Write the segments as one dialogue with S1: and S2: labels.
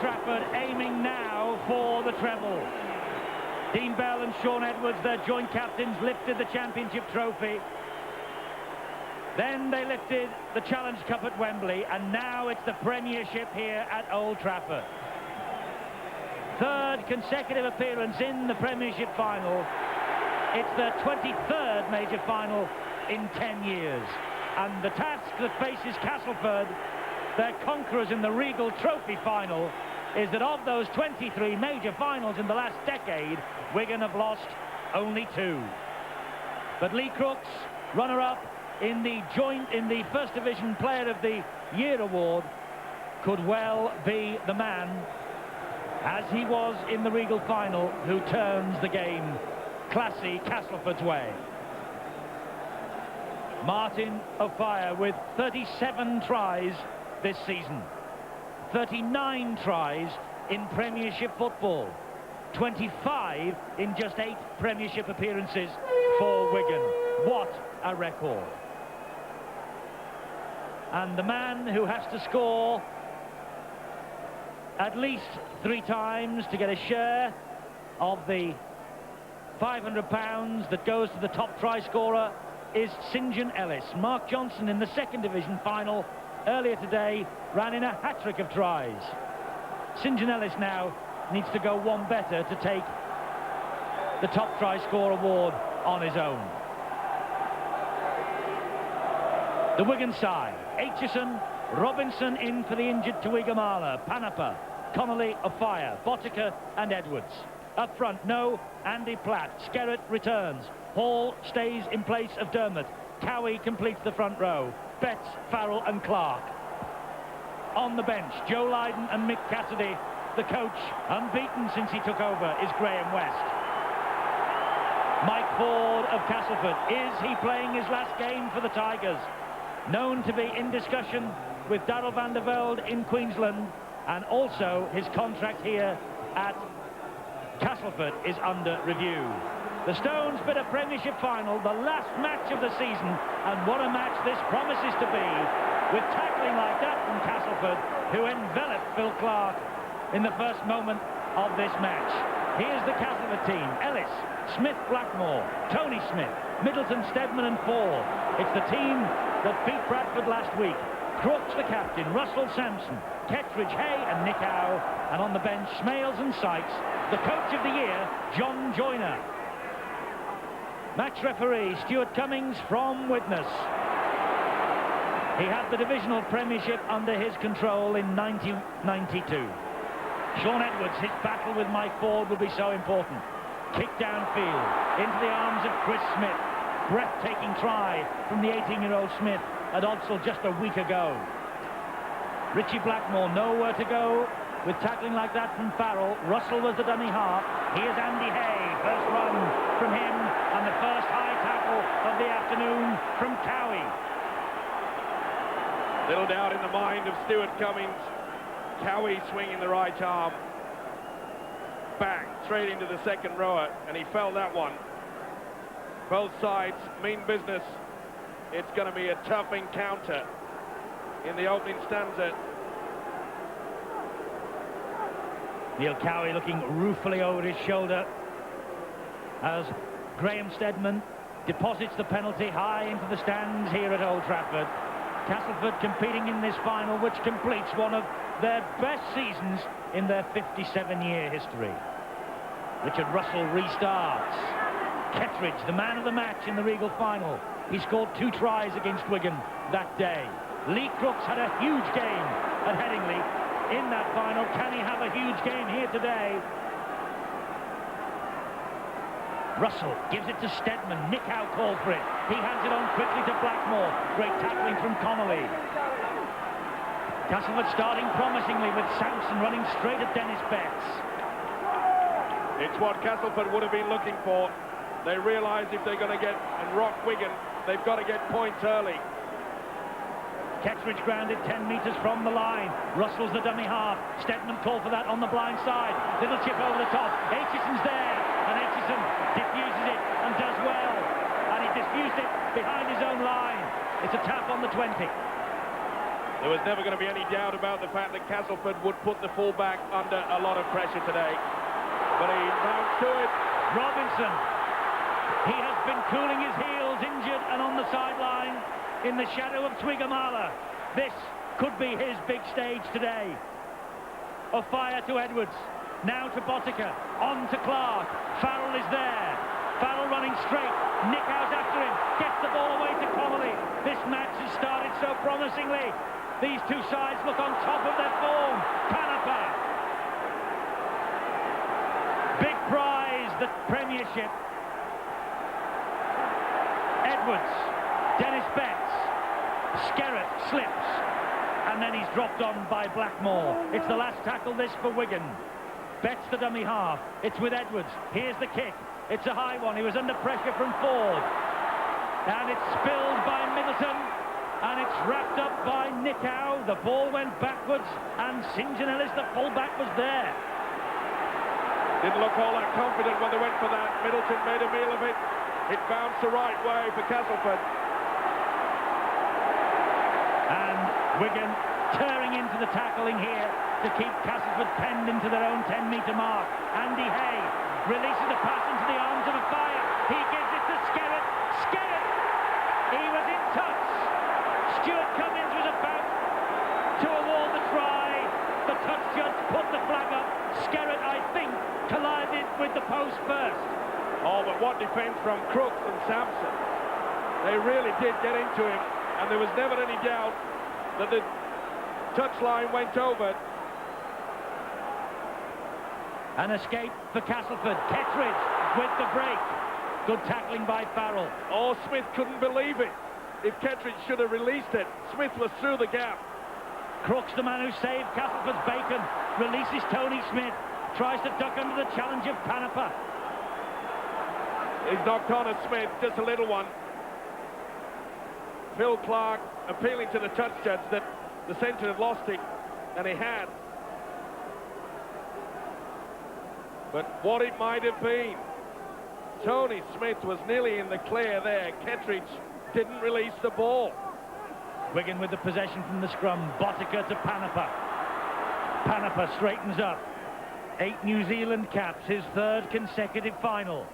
S1: Trafford, aiming now for the treble. Dean Bell and Sean Edwards, their joint captains, lifted the championship trophy. Then they lifted the Challenge Cup at Wembley, and now it's the Premiership here at Old Trafford. Third consecutive appearance in the Premiership final. It's their 23rd major final in 10 years. And the task that faces Castleford, their conquerors in the Regal Trophy final, is that of those 23 major finals in the last decade, Wigan have lost only 2. But Lee Crooks, runner-up in the First Division Player of the Year award, could well be the man, as he was in the Regal final, who turns the game classy Castleford's way. Martin O'Fire with 37 tries this season. 39 tries in Premiership football. 25 in just 8 Premiership appearances for Wigan. What a record. And the man who has to score at least 3 times to get a share of the £500 that goes to the top try scorer is St John Ellis. Mark Johnson in the second division final earlier today ran in a hat-trick of tries. St John Ellis now needs to go one better to take the top try score award on his own. The Wigan side: Aitchison, Robinson in for the injured Tuigamala, Panapa, Connolly, O'Fire, Botica and Edwards. Up front, no Andy Platt. Skerritt returns. Hall stays in place of Dermot. Cowie completes the front row. Betts, Farrell and Clark. On the bench, Joe Lydon and Mick Cassidy. The coach, unbeaten since he took over, is Graham West. Mike Ford of Castleford. Is he playing his last game for the Tigers? Known to be in discussion with Darrell van der Velde in Queensland, and also his contract here at Castleford is under review. The Stones bid a Premiership final, the last match of the season, and what a match this promises to be, with tackling like that from Castleford, who enveloped Phil Clark in the first moment of this match. Here's the Castleford team: Ellis, Smith, Blackmore, Tony Smith, Middleton, Steadman and Ford. It's the team that beat Bradford last week. Crooks the captain, Russell Sampson, Kettridge, Hay and Nick Howe, and on the bench Smales and Sykes. The coach of the year, John Joyner. Match referee, Stuart Cummings from Widnes. He had the divisional premiership under his control in 1992. Sean Edwards, his battle with Mike Ford will be so important. Kick downfield, into the arms of Chris Smith. Breathtaking try from the 18-year-old Smith at Odsal just a week ago. Richie Blackmore, nowhere to go with tackling like that from Farrell. Russell was the dummy half. Here's Andy Hay, first run from him, and the first high tackle of the afternoon from Cowie.
S2: Little doubt in the mind of Stuart Cummings. Cowie swinging the right arm. Bang, straight into the second rower, and he fell that one. Both sides mean business. It's going to be a tough encounter in the opening stanza.
S1: Neil Cowie looking ruefully over his shoulder as Graham Steadman deposits the penalty high into the stands here at Old Trafford. Castleford competing in this final, which completes one of their best seasons in their 57-year history. Richard Russell restarts. Kettridge, the man of the match in the Regal final. He scored 2 tries against Wigan that day. Lee Crooks had a huge game at Headingley in that final. Can he have a huge game here today? Russell gives it to Steadman. Nick Howe called for it. He hands it on quickly to Blackmore. Great tackling from Connolly. Castleford starting promisingly with Sampson running straight at Dennis Betts.
S2: It's what Castleford would have been looking for. They realise if they're going to get and rock Wigan, they've got to get points early.
S1: Kettridge grounded 10 metres from the line. Russell's the dummy half. Steadman called for that on the blind side. Little chip over the top. Aitchison's there, and Aitchison diffuses it and does well. And he diffused it behind his own line. It's a tap on the 20.
S2: There was never going to be any doubt about the fact that Castleford would put the full-back under a lot of pressure today. But he bounced to it.
S1: Robinson. He has been cooling his heels, injured and on the sideline in the shadow of Twiggamala. This could be his big stage today. Offiah to Edwards. Now to Botica. On to Clark. Farrell is there. Farrell running straight. Nickhouse after him. Gets the ball away to Connolly. This match has started so promisingly. These two sides look on top of their form. Panapa. Big prize, the Premiership. Edwards. Dennis Betts. Skerritt slips. And then he's dropped on by Blackmore. It's the last tackle this for Wigan. Betts the dummy half. It's with Edwards. Here's the kick. It's a high one. He was under pressure from Ford. And it's spilled by Middleton. And it's wrapped up by Nickhow. The ball went backwards. And St. John Ellis, the fullback, was there.
S2: Didn't look all that confident when they went for that. Middleton made a meal of it. It bounced the right way for Castleford.
S1: And Wigan tearing into the tackling here to keep Castleford penned into their own 10-metre mark. Andy Hay releases the pass into the arms of Offiah. He gives it to Skerritt. Skerritt! He was in touch. Stuart Cummins was about to award the try. The touch judge put the flag up. Skerritt, I think, collided with the post first.
S2: Oh, but what defence from Crooks and Sampson. They really did get into him, and there was never any doubt that the touchline went over.
S1: An escape for Castleford. Kettridge with the break. Good tackling by Farrell.
S2: Oh, Smith couldn't believe it. If Kettridge should have released it, Smith was through the gap.
S1: Crooks, the man who saved Castleford's bacon, releases Tony Smith. Tries to duck under the challenge of Panapa.
S2: He's knocked on a Smith, just a little one. Phil Clark appealing to the touch judge that the centre had lost it, and he had. But what it might have been. Tony Smith was nearly in the clear there. Kettridge didn't release the ball.
S1: Wigan with the possession from the scrum. Botica to Panapa. Panapa straightens up. 8 New Zealand caps, his 3rd consecutive final.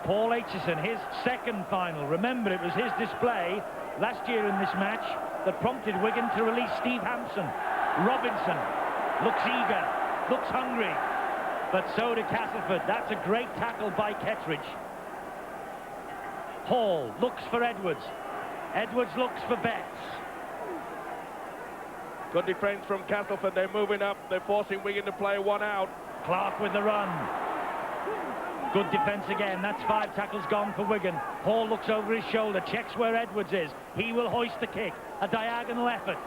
S1: Paul Aitchison, his 2nd final. Remember, it was his display last year in this match that prompted Wigan to release Steve Hampson. Robinson looks eager, looks hungry, but so did Castleford. That's a great tackle by Kettridge. Hall looks for Edwards. Edwards looks for Betts.
S2: Good defence from Castleford. They're moving up. They're forcing Wigan to play one out.
S1: Clark with the run. Good defence again. That's 5 tackles gone for Wigan. Hall looks over his shoulder, checks where Edwards is. He will hoist the kick. A diagonal effort.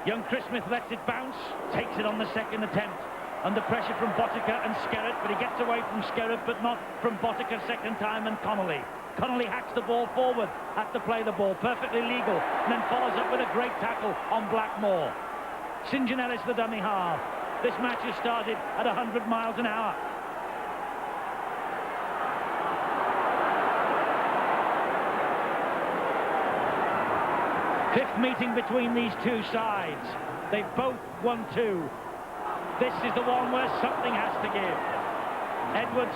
S1: Young Chris Smith lets it bounce. Takes it on the 2nd attempt. Under pressure from Botica and Skerritt, but he gets away from Skerritt, but not from Botica 2nd time, and Connolly. Connolly hacks the ball forward. Has to play the ball. Perfectly legal. And then follows up with a great tackle on Blackmore. St. John Ellis, the dummy half. This match has started at 100 miles an hour. Fifth meeting between these two sides. They've both won 2. This is the one where something has to give. Edwards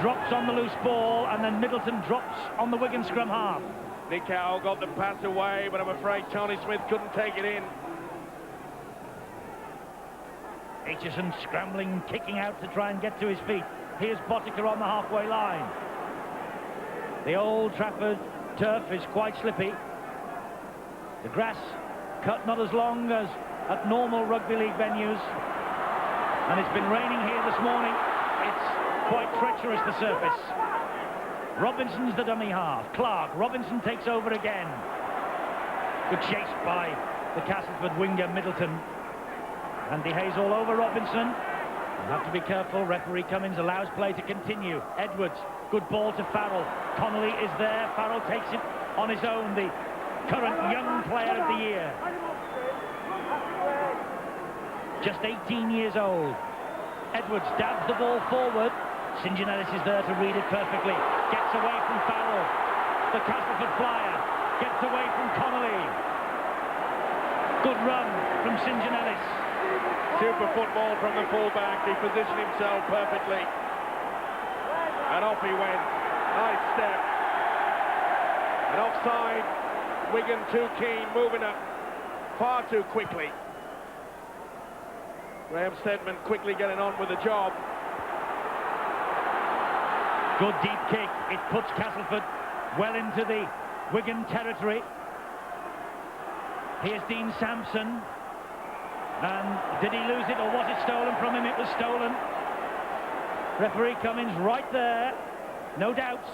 S1: drops on the loose ball, and then Middleton drops on the Wigan scrum half.
S2: Nickhow got the pass away, but I'm afraid Tony Smith couldn't take it in.
S1: Aitchison scrambling, kicking out to try and get to his feet. Here's Botica on the halfway line. The Old Trafford turf is quite slippy. The grass cut not as long as at normal rugby league venues. And it's been raining here this morning. It's quite treacherous, the surface. Robinson's the dummy half. Clark. Robinson takes over again. Good chase by the Castleford winger Middleton. Andy Hayes all over Robinson. You have to be careful. Referee Cummins allows play to continue. Edwards. Good ball to Farrell. Connolly is there. Farrell takes it on his own. The current young player of the year. Just 18 years old. Edwards dabs the ball forward. St. John Ellis is there to read it perfectly. Gets away from Farrell. The Castleford flyer. gets away from Connolly. Good run from St. John Ellis.
S2: Super football from the fullback. He positioned himself perfectly. And off he went. Nice step. And offside. Wigan too keen, moving up far too quickly. Graham Stedman quickly getting on with the job.
S1: Good deep kick. It puts Castleford well into the Wigan territory. Here's Dean Sampson. And did he lose it, or was it stolen from him? It was stolen. Referee Cummins right there. No doubts.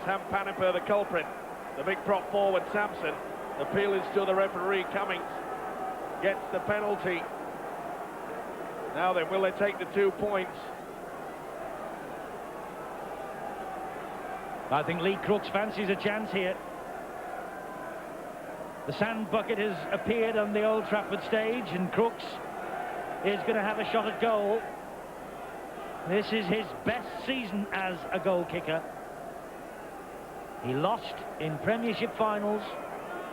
S2: Sam Paniper, the culprit. The big prop forward, Sampson. Appeal is to the referee. Cummins gets the penalty. Now then, will they take the 2 points?
S1: I think Lee Crooks fancies a chance here. The sand bucket has appeared on the Old Trafford stage, and Crooks is going to have a shot at goal. This is his best season as a goal kicker. He lost in Premiership finals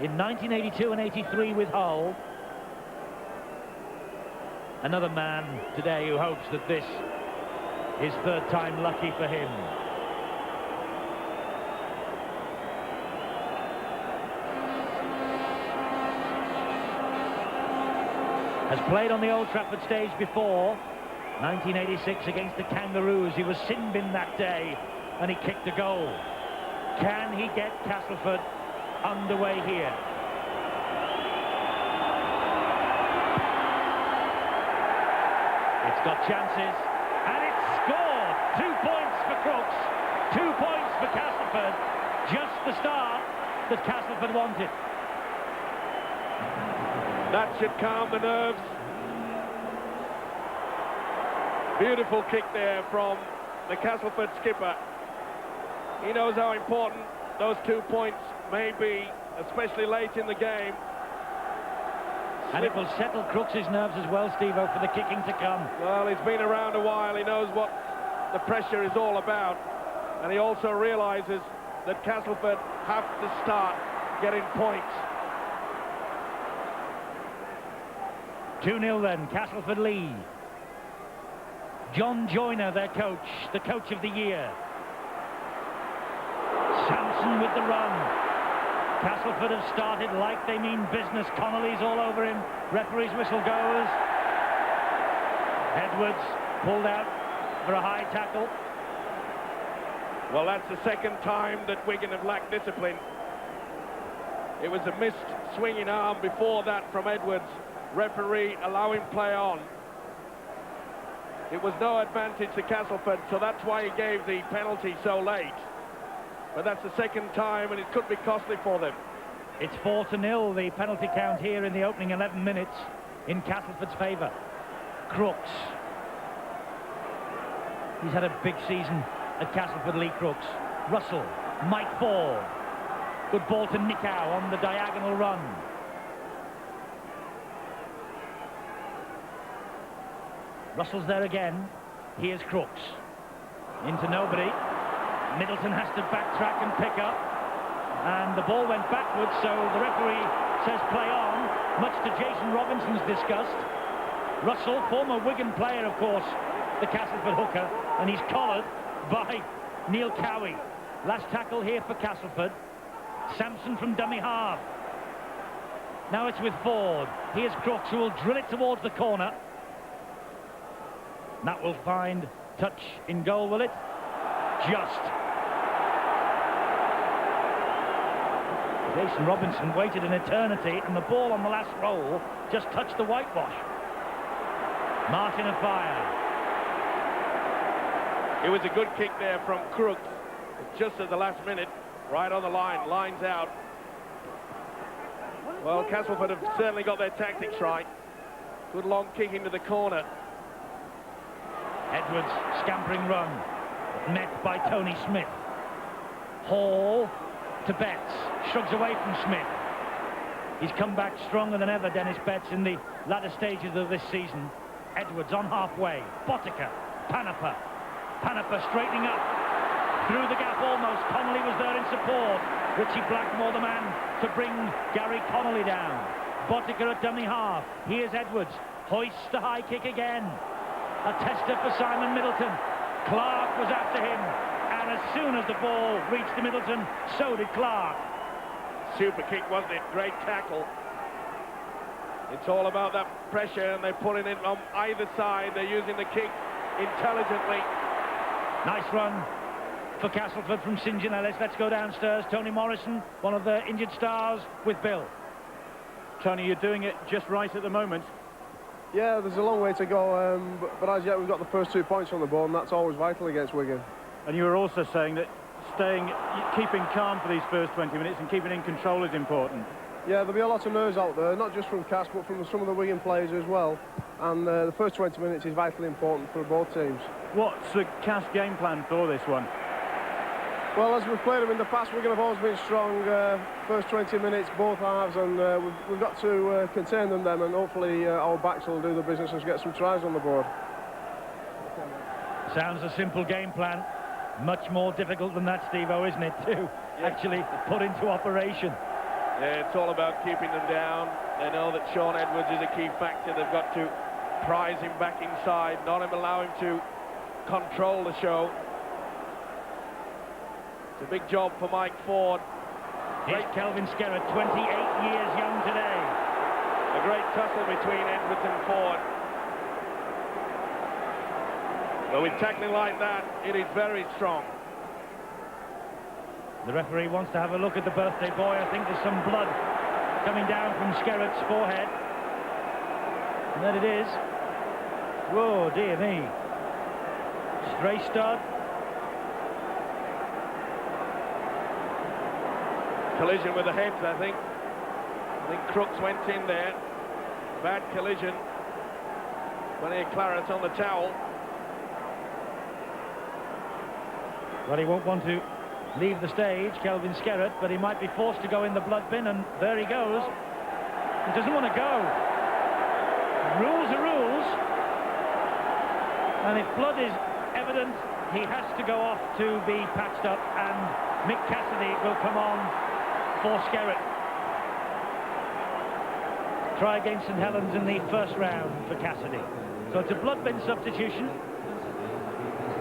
S1: in 1982 and 83 with Hull. Another man today who hopes that this is third time lucky for him. Has played on the Old Trafford stage before. 1986 against the Kangaroos. He was sin bin that day and he kicked a goal. Can he get Castleford underway here? It's got chances and it's scored. 2 points for Crooks, 2 points for Castleford. Just the start that Castleford wanted.
S2: That should calm the nerves. Beautiful kick there from the Castleford skipper. He knows how important those 2 points may be, especially late in the game.
S1: And it will settle Crooks' nerves as well, Steve-O, for the kicking to come.
S2: Well, he's been around a while. He knows what the pressure is all about. And he also realises that Castleford have to start getting points.
S1: 2-0 then, Castleford lead. John Joyner, their coach, the coach of the year. Sampson with the run. Castleford have started like they mean business. Connolly's all over him. Referee's whistle goes. Edwards pulled out for a high tackle.
S2: Well, that's the second time that Wigan have lacked discipline. It was a missed swinging arm before that from Edwards. Referee allowing play on. It was no advantage to Castleford, so that's why he gave the penalty so late. But that's the second time, and it could be costly for them.
S1: It's 4-0, the penalty count here in the opening 11 minutes in Castleford's favour. Crooks. He's had a big season at Castleford, Lee Crooks. Russell, Mike Ford. Good ball to Nickow on the diagonal run. Russell's there again. Here's Crooks. Into nobody. Middleton has to backtrack and pick up. And the ball went backwards, so the referee says play on, much to Jason Robinson's disgust. Russell, former Wigan player, of course, the Castleford hooker, and he's collared by Neil Cowie. Last tackle here for Castleford. Sampson from dummy half. Now it's with Ford. Here's Crooks, who will drill it towards the corner. That will find touch in goal, will it? Just. Jason Robinson waited an eternity, and the ball on the last roll just touched the whitewash. Martin afire.
S2: It was a good kick there from Crooks, just at the last minute, right on the line, lines out. Well, Castleford have certainly got their tactics right. Good long kick into the corner.
S1: Edwards, scampering run, met by Tony Smith. Hall to Betts, shrugs away from Smith. He's come back stronger than ever, Dennis Betts, in the latter stages of this season. Edwards on halfway, Botica, Paniper straightening up, through the gap almost. Connolly was there in support. Richie Blackmore, the man to bring Gary Connolly down. Boddicker at dummy half. Here's Edwards. Hoists the high kick again. A tester for Simon Middleton. Clark was after him. And as soon as the ball reached the Middleton, so did Clark.
S2: Super kick, wasn't it? Great tackle. It's all about that pressure, and they're putting it on either side. They're using the kick intelligently.
S1: Nice run for Castleford from St. John Ellis. Let's go downstairs. Tony Morrison, one of the injured stars, with Bill.
S3: Tony, you're doing it just right at the moment.
S4: Yeah, there's a long way to go, but as yet we've got the first 2 points on the board, and that's always vital against Wigan.
S3: And you were also saying that keeping calm for these first 20 minutes and keeping in control is important.
S4: Yeah, there'll be a lot of nerves out there, not just from Cass, but from some of the Wigan players as well. And the first 20 minutes is vitally important for both teams.
S3: What's the Cass game plan for this one?
S4: Well, as we've played them in the past, Wigan have always been strong. First 20 minutes, both halves, and we've got to contain them then, and hopefully our backs will do the business and get some tries on the board.
S1: Sounds a simple game plan. Much more difficult than that, Steve-O, isn't it, to actually put into operation?
S2: Yeah, it's all about keeping them down. They know that Sean Edwards is a key factor. They've got to prize him back inside, not allow him to control the show. It's a big job for Mike Ford.
S1: Here's Kelvin Skerritt, 28 years young today.
S2: A great tussle between Edwards and Ford. But with tackling like that, it is very strong.
S1: The referee wants to have a look at the birthday boy. I think there's some blood coming down from Skerritt's forehead. And there it is. Whoa, dear me. Stray stud.
S2: Collision with the heads, I think. I think Crooks went in there. Bad collision. Plenty of claret on the towel.
S1: Well, he won't want to leave the stage, Kelvin Skerritt, but he might be forced to go in the blood bin, and there he goes. He doesn't want to go. Rules are rules. And if blood is evident, he has to go off to be patched up, and Mick Cassidy will come on for Skerritt. Try against St Helens in the first round for Cassidy. So it's a blood bin substitution.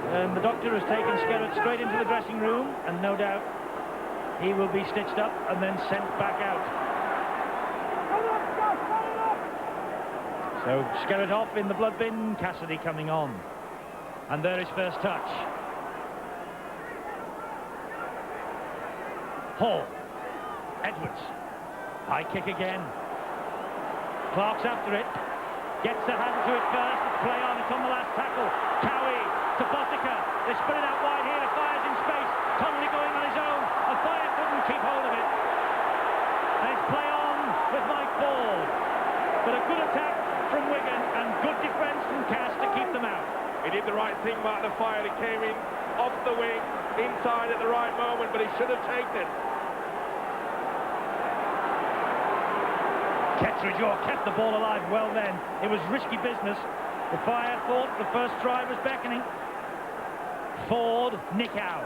S1: And the doctor has taken Skerritt straight into the dressing room, and no doubt he will be stitched up and then sent back out. So Skerritt off in the blood bin, Cassidy coming on. And there is first touch. Hall. Edwards. High kick again. Clark's after it. Gets the hand to it first. It's play on. It's on the last tackle. Cowie to Boddicker. They're spinning out wide here. The fire's in space. Connolly going on his own. A fire couldn't keep hold of it. And it's play on with Mike Ford. But a good attack from Wigan and good defence from Cass to keep them out.
S2: He did the right thing, Mark. The fire that came in off the wing, inside at the right moment, but he should have taken it.
S1: Kettridge kept the ball alive well then. It was risky business. The fire thought the first try was beckoning. Ford, Nick Howe.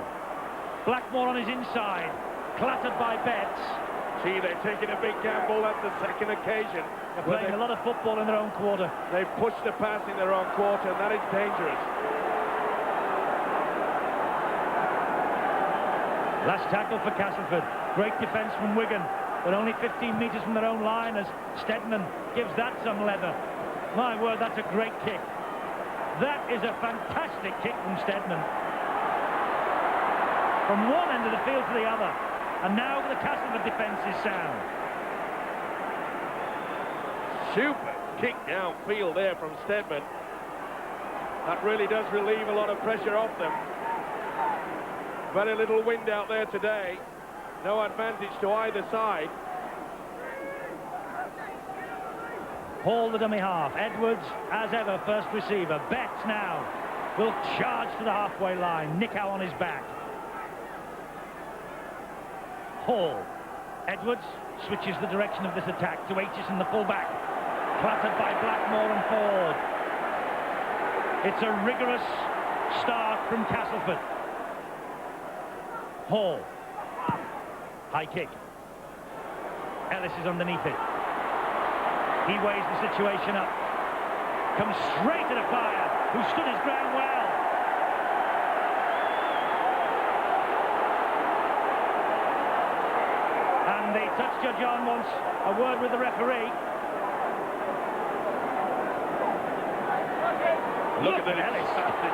S1: Blackmore on his inside. Clattered by Betts.
S2: See, they're taking a big gamble. That's the second occasion.
S1: They're playing a lot of football in their own quarter.
S2: They've pushed the pass in their own quarter, and that is dangerous.
S1: Last tackle for Castleford. Great defence from Wigan, but only 15 metres from their own line as Stedman gives that some leather. My word, that's a great kick. That is a fantastic kick from Stedman. From one end of the field to the other. And now the Castleford defence is sound.
S2: Super kick downfield there from Stedman. That really does relieve a lot of pressure off them. Very little wind out there today. No advantage to either side.
S1: Hall the dummy half. Edwards, as ever, first receiver. Betts now will charge to the halfway line. Nick Howe on his back. Hall. Edwards switches the direction of this attack to Aitchison, the fullback. Clattered by Blackmore and Ford. It's a rigorous start from Castleford. Hall. High kick. Ellis is underneath it. He weighs the situation up. Comes straight to the fire, who stood his ground well. And the touch judge on wants a word with the referee.
S2: Look at that
S1: Ellis.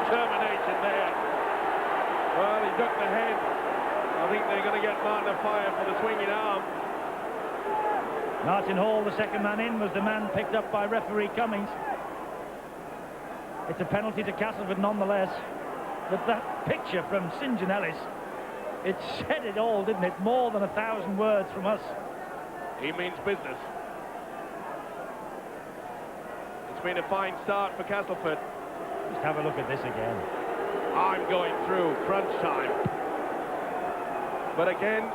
S2: determination there. Well, he ducked the head. I think they're going to get Martin a fire for the swinging arm.
S1: Martin Hall, the second man in, was the man picked up by referee Cummings. It's a penalty to Castleford nonetheless. But that picture from St John Ellis, it said it all, didn't it? More than 1,000 words from us.
S2: He means business. It's been a fine start for Castleford.
S1: Just have a look at this again.
S2: I'm going through crunch time. But again,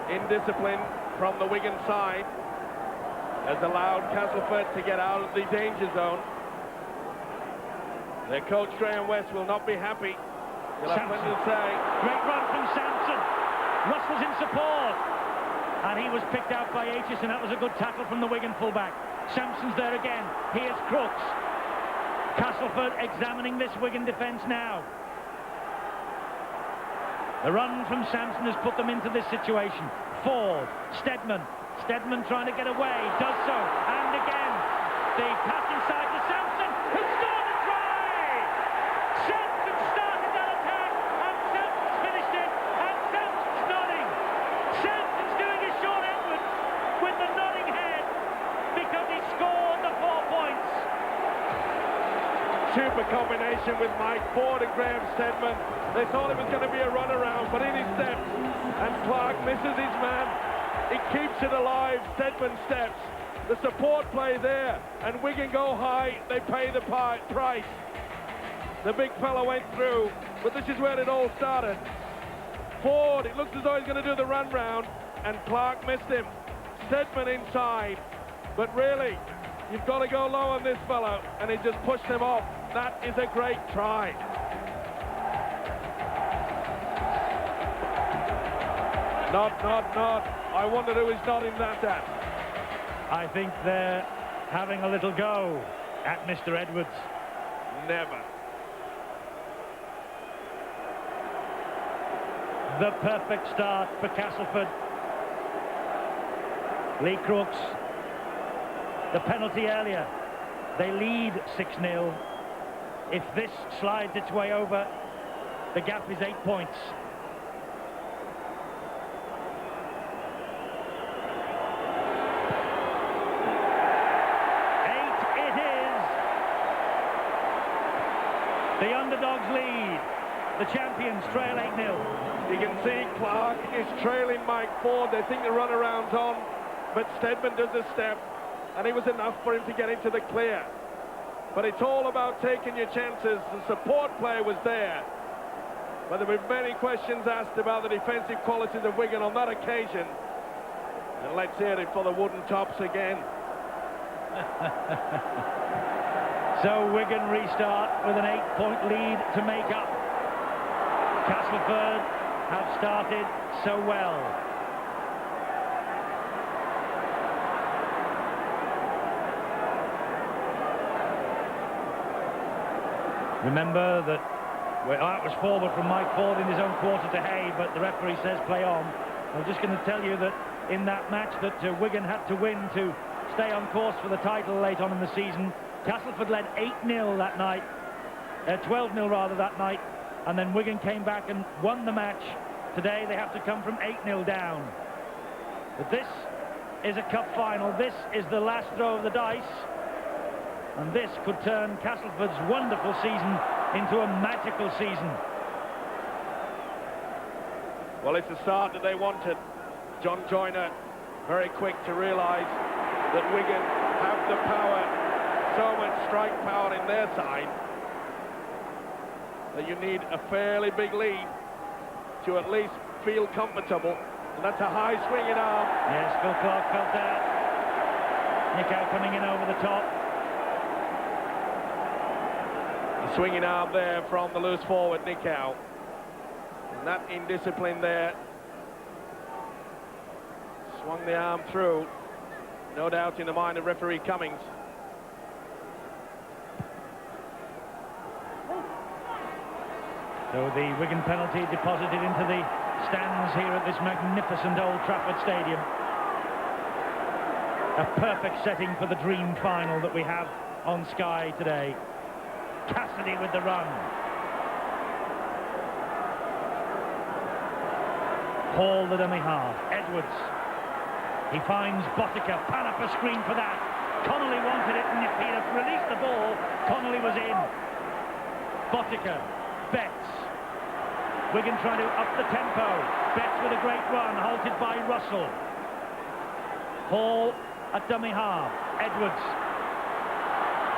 S2: indiscipline from the Wigan side has allowed Castleford to get out of the danger zone. Their coach Graham West will not be happy. He'll have plenty to say.
S1: Great run from Sampson. Russell's in support. And he was picked out by Aitchison. That was a good tackle from the Wigan fullback. Sampson's there again. Here's Crooks. Castleford examining this Wigan defence now. The run from Sampson has put them into this situation. Ford, Steadman. Steadman trying to get away, does so. And again, the pass inside to Sampson, who scored a try! Sampson started that attack, and Sampson's finished it, and Sampson's nodding. Sampson's doing a Sean Edwards with the nodding head, because he scored the 4 points.
S2: Super combination with Mike Ford and Graham Steadman. They thought it was going to be a runaround, but in his steps, and Clark misses his man. He keeps it alive. Steadman steps. The support play there, and Wigan go high. They pay the price. The big fella went through, but this is where it all started. Ford, it looks as though he's going to do the run round, and Clark missed him. Steadman inside, but really, you've got to go low on this fellow, and he just pushed him off. That is a great try. Nod. I wonder who he's nodding that at.
S1: I think they're having a little go at Mr. Edwards.
S2: Never.
S1: The perfect start for Castleford. Lee Crooks. The penalty earlier. They lead 6-0. If this slides its way over, the gap is 8 points. The underdogs lead. The champions trail 8-0.
S2: You can see Clark is trailing Mike Ford. They think the runaround's on, but Steadman does a step, and it was enough for him to get into the clear. But it's all about taking your chances. The support play was there, but there were many questions asked about the defensive qualities of Wigan on that occasion. And let's hear it for the wooden tops again.
S1: So Wigan restart with an 8-point lead to make up. Castleford have started so well. Remember that it was forward from Mike Ford in his own quarter to Hay, but the referee says play on. I'm just going to tell you that in that match that Wigan had to win to stay on course for the title late on in the season, Castleford led 8-0 that night, 12-0 rather that night, and then Wigan came back and won the match. Today they have to come from 8-0 down. But this is a cup final. This is the last throw of the dice, and this could turn Castleford's wonderful season into a magical season.
S2: Well, it's the start that they wanted. John Joyner very quick to realise that Wigan have the power, so much strike power in their side, that you need a fairly big lead to at least feel comfortable. And that's a high swinging arm.
S1: Yes, Phil Clark felt that. Nico coming in over the top.
S2: The swinging arm there from the loose forward, Nico. And that indiscipline there Swung the arm through. No doubt in the mind of referee Cummings.
S1: So the Wigan penalty deposited into the stands here at this magnificent Old Trafford Stadium. A perfect setting for the dream final that we have on Sky today. Cassidy with the run. Hall the dummy half. Edwards. He finds Botica. Panapa screen for that. Connolly wanted it, and if he'd have released the ball, Connolly was in. Botica. Betts. Wigan trying to up the tempo. Betts with a great run, halted by Russell. Hall at dummy half. Edwards.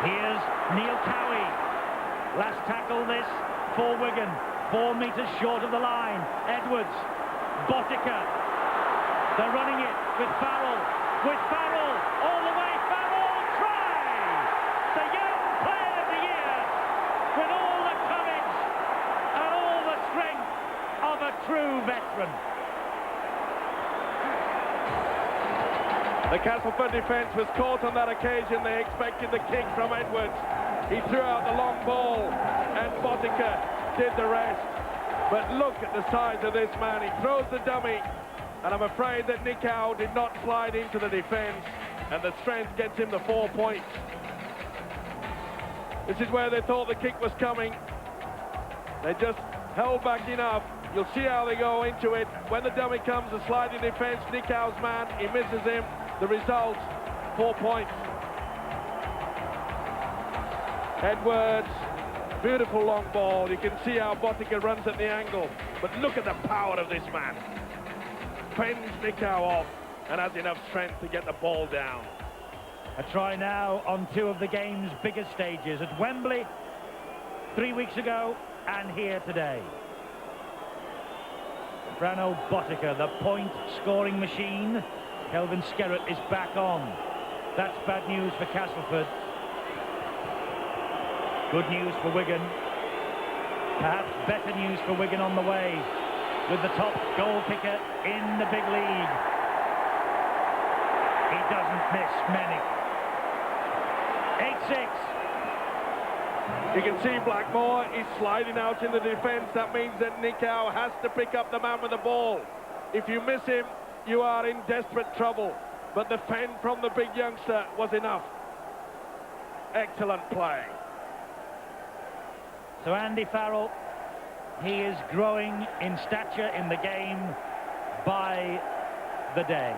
S1: Here's Neil Cowie. Last tackle this for Wigan. 4 metres short of the line. Edwards. Botica. They're running it with Farrell. With Farrell. All the way. Farrell. Try! The young player of the year. With all the courage and all the strength of a true veteran.
S2: The Castleford defence was caught on that occasion. They expected the kick from Edwards. He threw out the long ball, and Botica did the rest. But look at the size of this man. He throws the dummy, and I'm afraid that Nick Howe did not slide into the defence, and the strength gets him the 4 points. This is where they thought the kick was coming. They just held back enough. You'll see how they go into it. When the dummy comes, the sliding defence, Nick Howe's man, he misses him. The result, 4 points. Edwards, beautiful long ball. You can see how Botica runs at the angle. But look at the power of this man. Fends Nick Howe off and has enough strength to get the ball down.
S1: A try now on 2 of the game's biggest stages. At Wembley 3 weeks ago and here today. Brano Botica, the point-scoring machine. Kelvin Skerrett is back on. That's bad news for Castleford. Good news for Wigan. Perhaps better news for Wigan on the way, with the top goal kicker in the big league. He doesn't miss many. 8-6.
S2: You can see Blackmore is sliding out in the defence. That means that Nick Howe has to pick up the man with the ball. If you miss him, you are in desperate trouble. But the fend from the big youngster was enough. Excellent play.
S1: So Andy Farrell, he is growing in stature in the game by the day.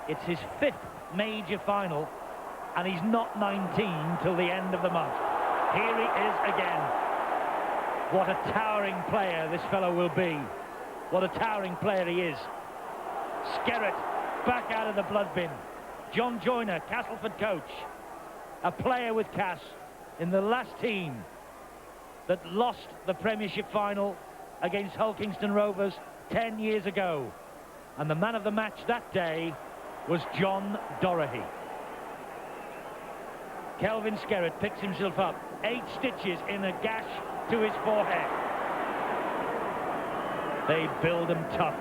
S1: It's his 5th major final, and he's not 19 till the end of the month. Here he is again. What a towering player this fellow will be. What a towering player he is. Skerrett back out of the blood bin. John Joyner, Castleford coach, a player with Cass in the last team that lost the Premiership final against Hull Kingston Rovers 10 years ago. And the man of the match that day was John Doherty. Kelvin Skerrett picks himself up. 8 stitches in a gash to his forehead. They build him tough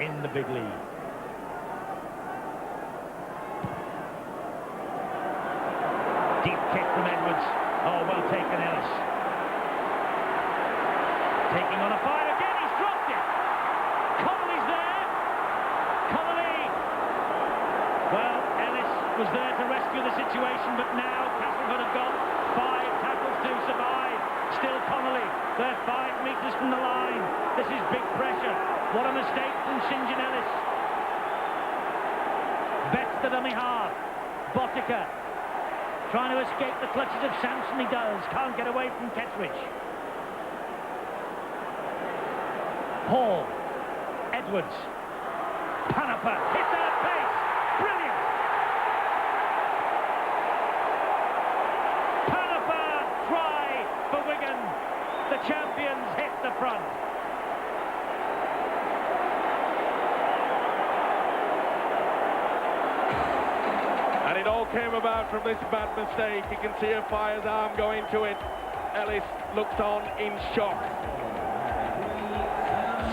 S1: in the big league. Deep kick from Edwards. Oh, well taken, Ellis. Taking on a fire again, he's dropped it. Connolly's there. Connolly. Well, Ellis was there to rescue the situation, but now Castleford have got 5 tackles to survive. Still Connolly. They're 5 metres from the line. This is big pressure. What a mistake from St. John Ellis. Betts the dummy half. Botica trying to escape the clutches of Samson. He does. Can't get away from Kettridge. Hall. Edwards. Panapa hit that at pace. Brilliant. Panapa try for Wigan. The champions hit the front.
S2: And it all came about from this bad mistake. You can see a fire's arm go into it. Ellis looks on in shock.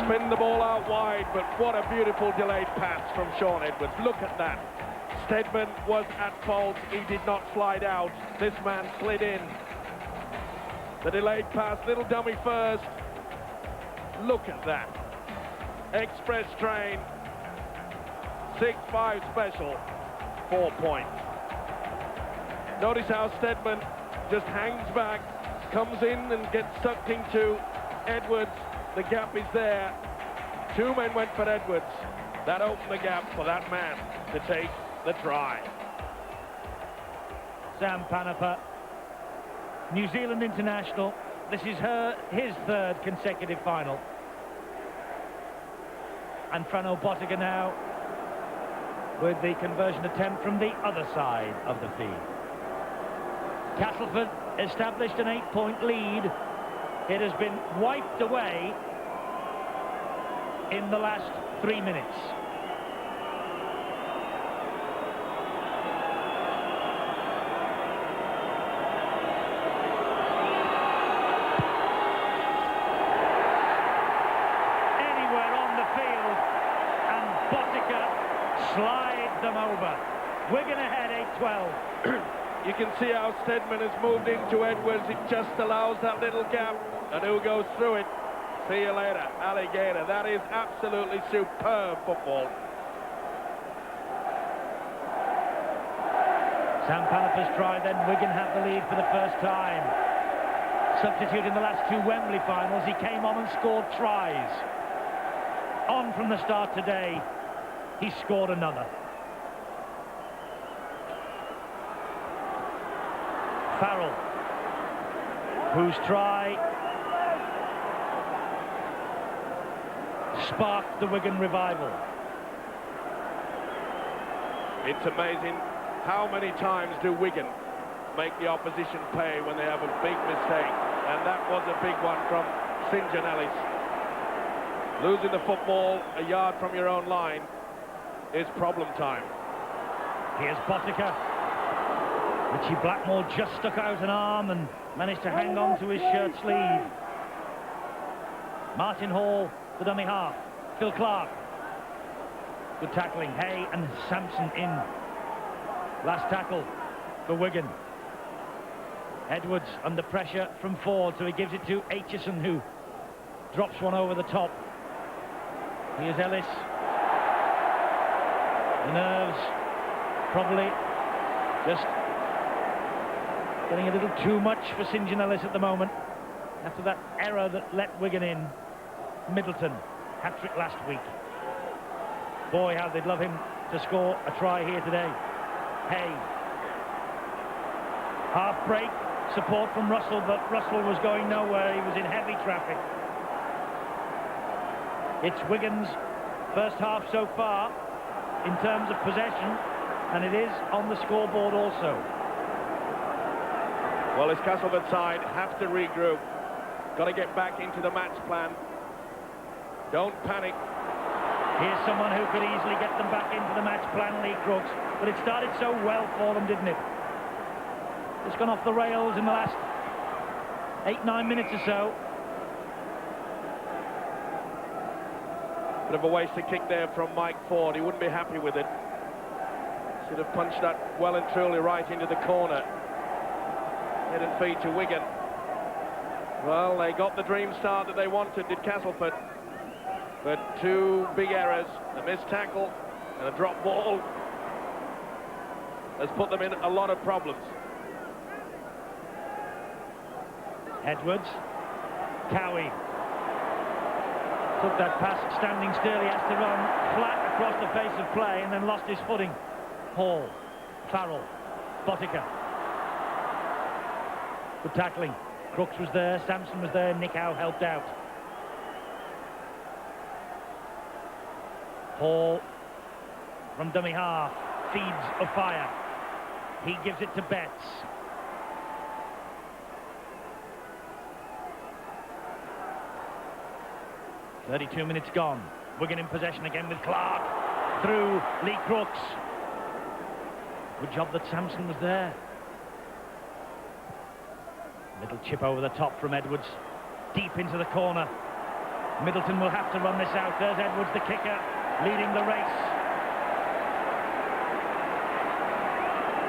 S2: spin the ball out wide, but what a beautiful delayed pass from Sean Edwards. Look at that. Stedman was at fault. He did not slide out. This man slid in. The delayed pass, little dummy first. Look at that. Express train. 6-5 special. 4 points. Notice how Stedman just hangs back, comes in and gets sucked into Edwards. The gap is there. 2 men went for Edwards. That opened the gap for that man to take the try.
S1: Sam Panapa, New Zealand international. This is his 3rd consecutive final. And Frano Botica now with the conversion attempt from the other side of the field. Castleford established an 8-point lead. It has been wiped away in the last 3 minutes. Anywhere on the field, and Botica slides them over. Wigan ahead 8-12.
S2: You can see how Stedman has moved into Edwards. It just allows that little gap. And who goes through it? See you later, alligator. That is absolutely superb football.
S1: Sam Panapa's try, then Wigan have the lead for the first time. Substitute in the last 2 Wembley finals. He came on and scored tries. On from the start today, he scored another. Farrell, whose try sparked the Wigan revival.
S2: It's amazing how many times do Wigan make the opposition pay when they have a big mistake, and that was a big one from St. John Ellis. Losing the football a yard from your own line is problem time.
S1: Here's Botica. Richie Blackmore just stuck out an arm and managed to hang on to his shirt sleeve. Martin Hall, the dummy half. Phil Clark. Good tackling. Hay and Sampson in. Last tackle for Wigan. Edwards under pressure from Ford, so he gives it to Aitchison, who drops one over the top. Here's Ellis. The nerves probably just getting a little too much for St. John Ellis at the moment after that error that let Wigan in. Middleton, hat-trick last week. Boy, how they'd love him to score a try here today. Hay. Half break, support from Russell, but Russell was going nowhere. He was in heavy traffic. It's Wigan's first half so far in terms of possession, and it is on the scoreboard also.
S2: Well, this Castleford side have to regroup. Got to get back into the match plan. Don't panic.
S1: Here's someone who could easily get them back into the match plan, Lee Crooks. But it started so well for them, didn't it? It's gone off the rails in the last 8-9 minutes or so.
S2: Bit of a wasted kick there from Mike Ford. He wouldn't be happy with it. Should have punched that well and truly right into the corner. Head and feet to Wigan. Well, they got the dream start that they wanted, did Castleford. But 2 big errors, a missed tackle and a drop ball, has put them in a lot of problems.
S1: Edwards. Cowie. Took that pass standing still. He has to run flat across the face of play and then lost his footing. Hall. Farrell. Botica. Good tackling. Crooks was there, Sampson was there, Nick Howe helped out. Hall from dummy half feeds a fire. He gives it to Betts. .32 minutes gone. Wigan in possession again with Clark. Through Lee Crooks. Good job that Sampson was there. Little chip over the top from Edwards. Deep into the corner. Middleton will have to run this out. There's Edwards, the kicker, leading the race.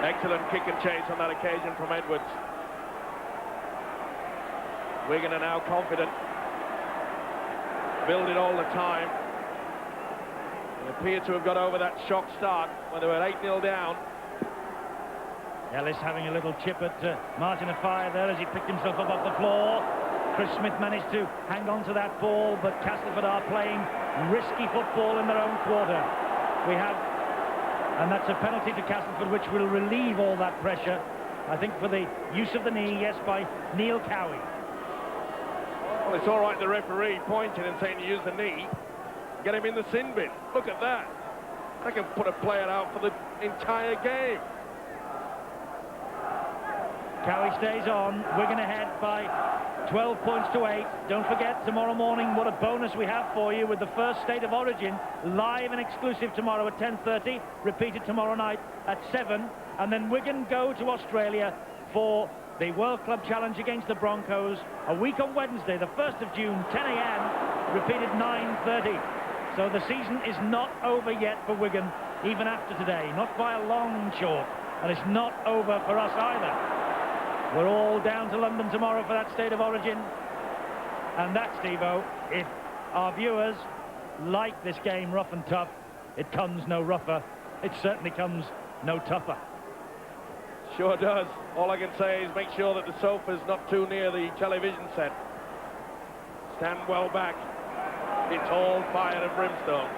S2: Excellent kick and chase on that occasion from Edwards. Wigan are now confident. Build it all the time. They appear to have got over that shock start when they were 8-0 down.
S1: Ellis having a little chip at Martin Afire there as he picked himself up off the floor. Chris Smith managed to hang on to that ball, but Castleford are playing risky football in their own quarter. We have, and that's a penalty to Castleford, which will relieve all that pressure. I think for the use of the knee, yes, by Neil Cowie.
S2: Well, it's all right, the referee pointing and saying to use the knee. Get him in the sin bin. Look at that. They can put a player out for the entire game.
S1: Cowie stays on. Wigan ahead by 12 points to 8. Don't forget, tomorrow morning, what a bonus we have for you with the first State of Origin, live and exclusive tomorrow at 10:30, repeated tomorrow night at 7. And then Wigan go to Australia for the World Club Challenge against the Broncos, a week on Wednesday, the 1st of June, 10 a.m, repeated 9:30. So the season is not over yet for Wigan, even after today, not by a long chalk, and it's not over for us either. We're all down to London tomorrow for that State of Origin. And that, Steve-O, if our viewers like this game rough and tough, it comes no rougher. It certainly comes no tougher.
S2: Sure does. All I can say is make sure that the sofa's not too near the television set. Stand well back. It's all fire and brimstone.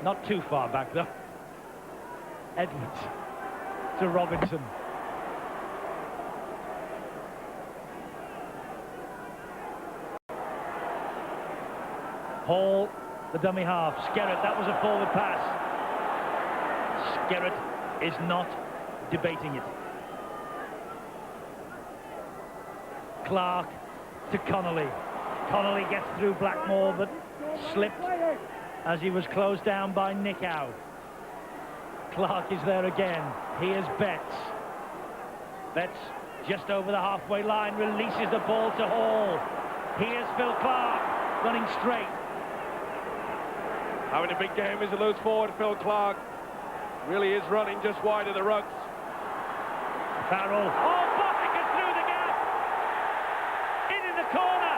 S1: Not too far back, though. Edwards to Robinson. Hall, the dummy half. Skerritt, that was a forward pass. Skerritt is not debating it. Clark to Connolly. Connolly gets through Blackmore, but slipped as he was closed down by Nickow. Clark is there again. Here's Betts. Betts just over the halfway line, releases the ball to Hall. Here's Phil Clark running straight.
S2: Having a big game is a loose forward, Phil Clark. Really is running just wide of the rucks.
S1: Farrell. Oh, Botica through the gap. In the corner.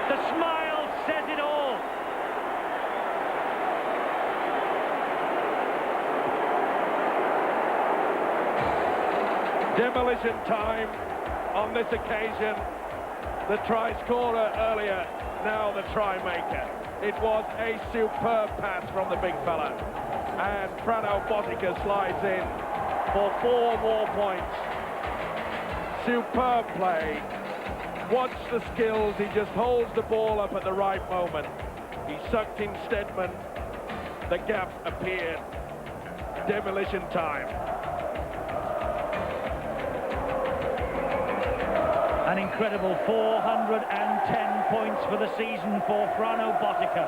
S1: The smile says it all.
S2: Demolition time on this occasion. The try scorer earlier, now the try maker. It was a superb pass from the big fella. And Frano Botica slides in for 4 more points. Superb play. Watch the skills. He just holds the ball up at the right moment. He sucked in Stedman. The gap appeared. Demolition time.
S1: An incredible 410 points for the season for Frano Botica.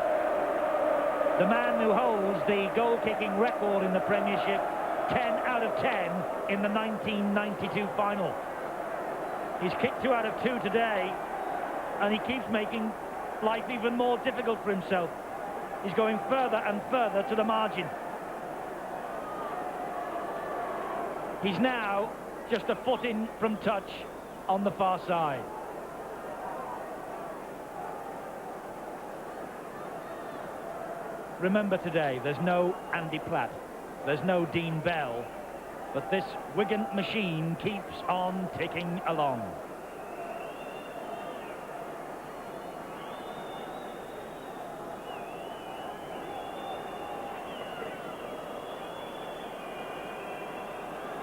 S1: The man who holds the goal-kicking record in the Premiership, 10 out of 10 in the 1992 final. He's kicked 2 out of 2 today, and he keeps making life even more difficult for himself. He's going further and further to the margin. He's now just a foot in from touch on the far side. Remember today, there's no Andy Platt, there's no Dean Bell, but this Wigan machine keeps on ticking along.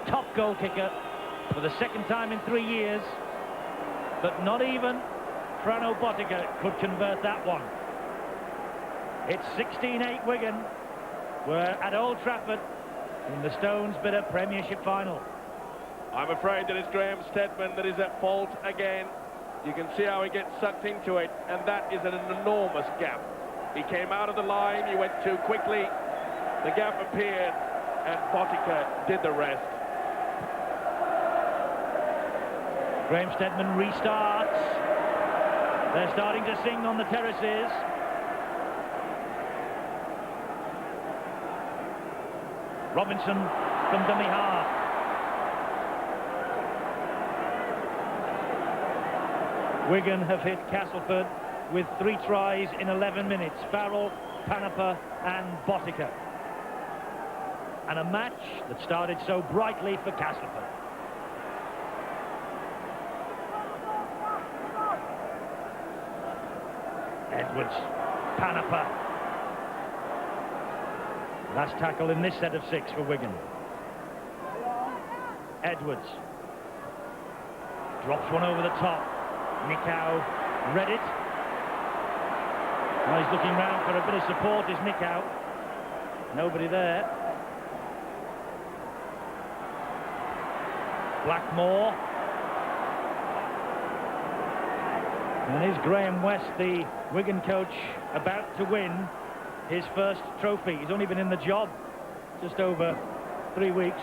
S1: Top goal kicker for the second time in 3 years, but not even Frano Botica could convert that one. It's 16-8 Wigan. We're at Old Trafford in the Stones Bidder Premiership final.
S2: I'm afraid that it's Graham Stedman that is at fault again. You can see how he gets sucked into it, and that is an enormous gap. He came out of the line, he went too quickly, the gap appeared, and Botica did the rest.
S1: Graham Stedman restarts. They're starting to sing on the terraces. Robinson from dummy half. Wigan have hit Castleford with 3 tries in 11 minutes. Farrell, Panapa and Botica. And a match that started so brightly for Castleford. Edwards, Panapa. Last tackle in this set of 6 for Wigan. Edwards drops one over the top. Nicow read it. Well, he's looking round for a bit of support, is Nicow. Nobody there. Blackmore. And is Graham West, the Wigan coach, about to win his first trophy? He's only been in the job just over 3 weeks.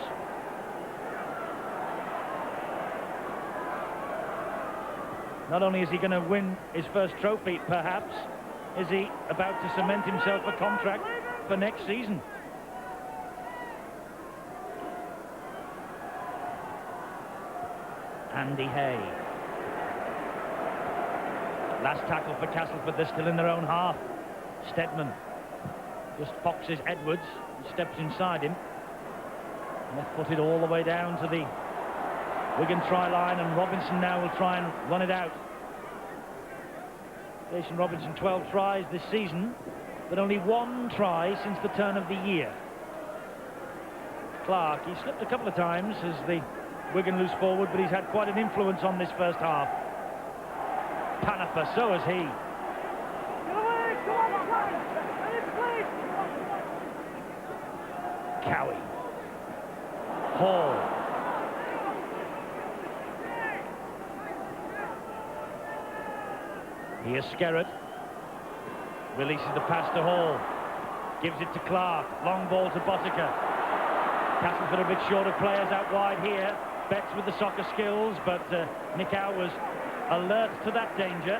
S1: Not only is he going to win his first trophy, perhaps, is he about to cement himself a contract for next season. Andy Hay. Last tackle for Castleford. They're still in their own half. Stedman just foxes Edwards, steps inside him. Left-footed all the way down to the Wigan try line, and Robinson now will try and run it out. Jason Robinson, 12 tries this season, but only 1 try since the turn of the year. Clark, he slipped a couple of times as the Wigan loose forward, but he's had quite an influence on this first half. Panapa, so has he. Cowie. Hall. Here's Skerrett. Releases the pass to Hall. Gives it to Clark. Long ball to Botica. Castleford a bit short of players out wide here. Betts with the soccer skills, but Nicow was alert to that danger.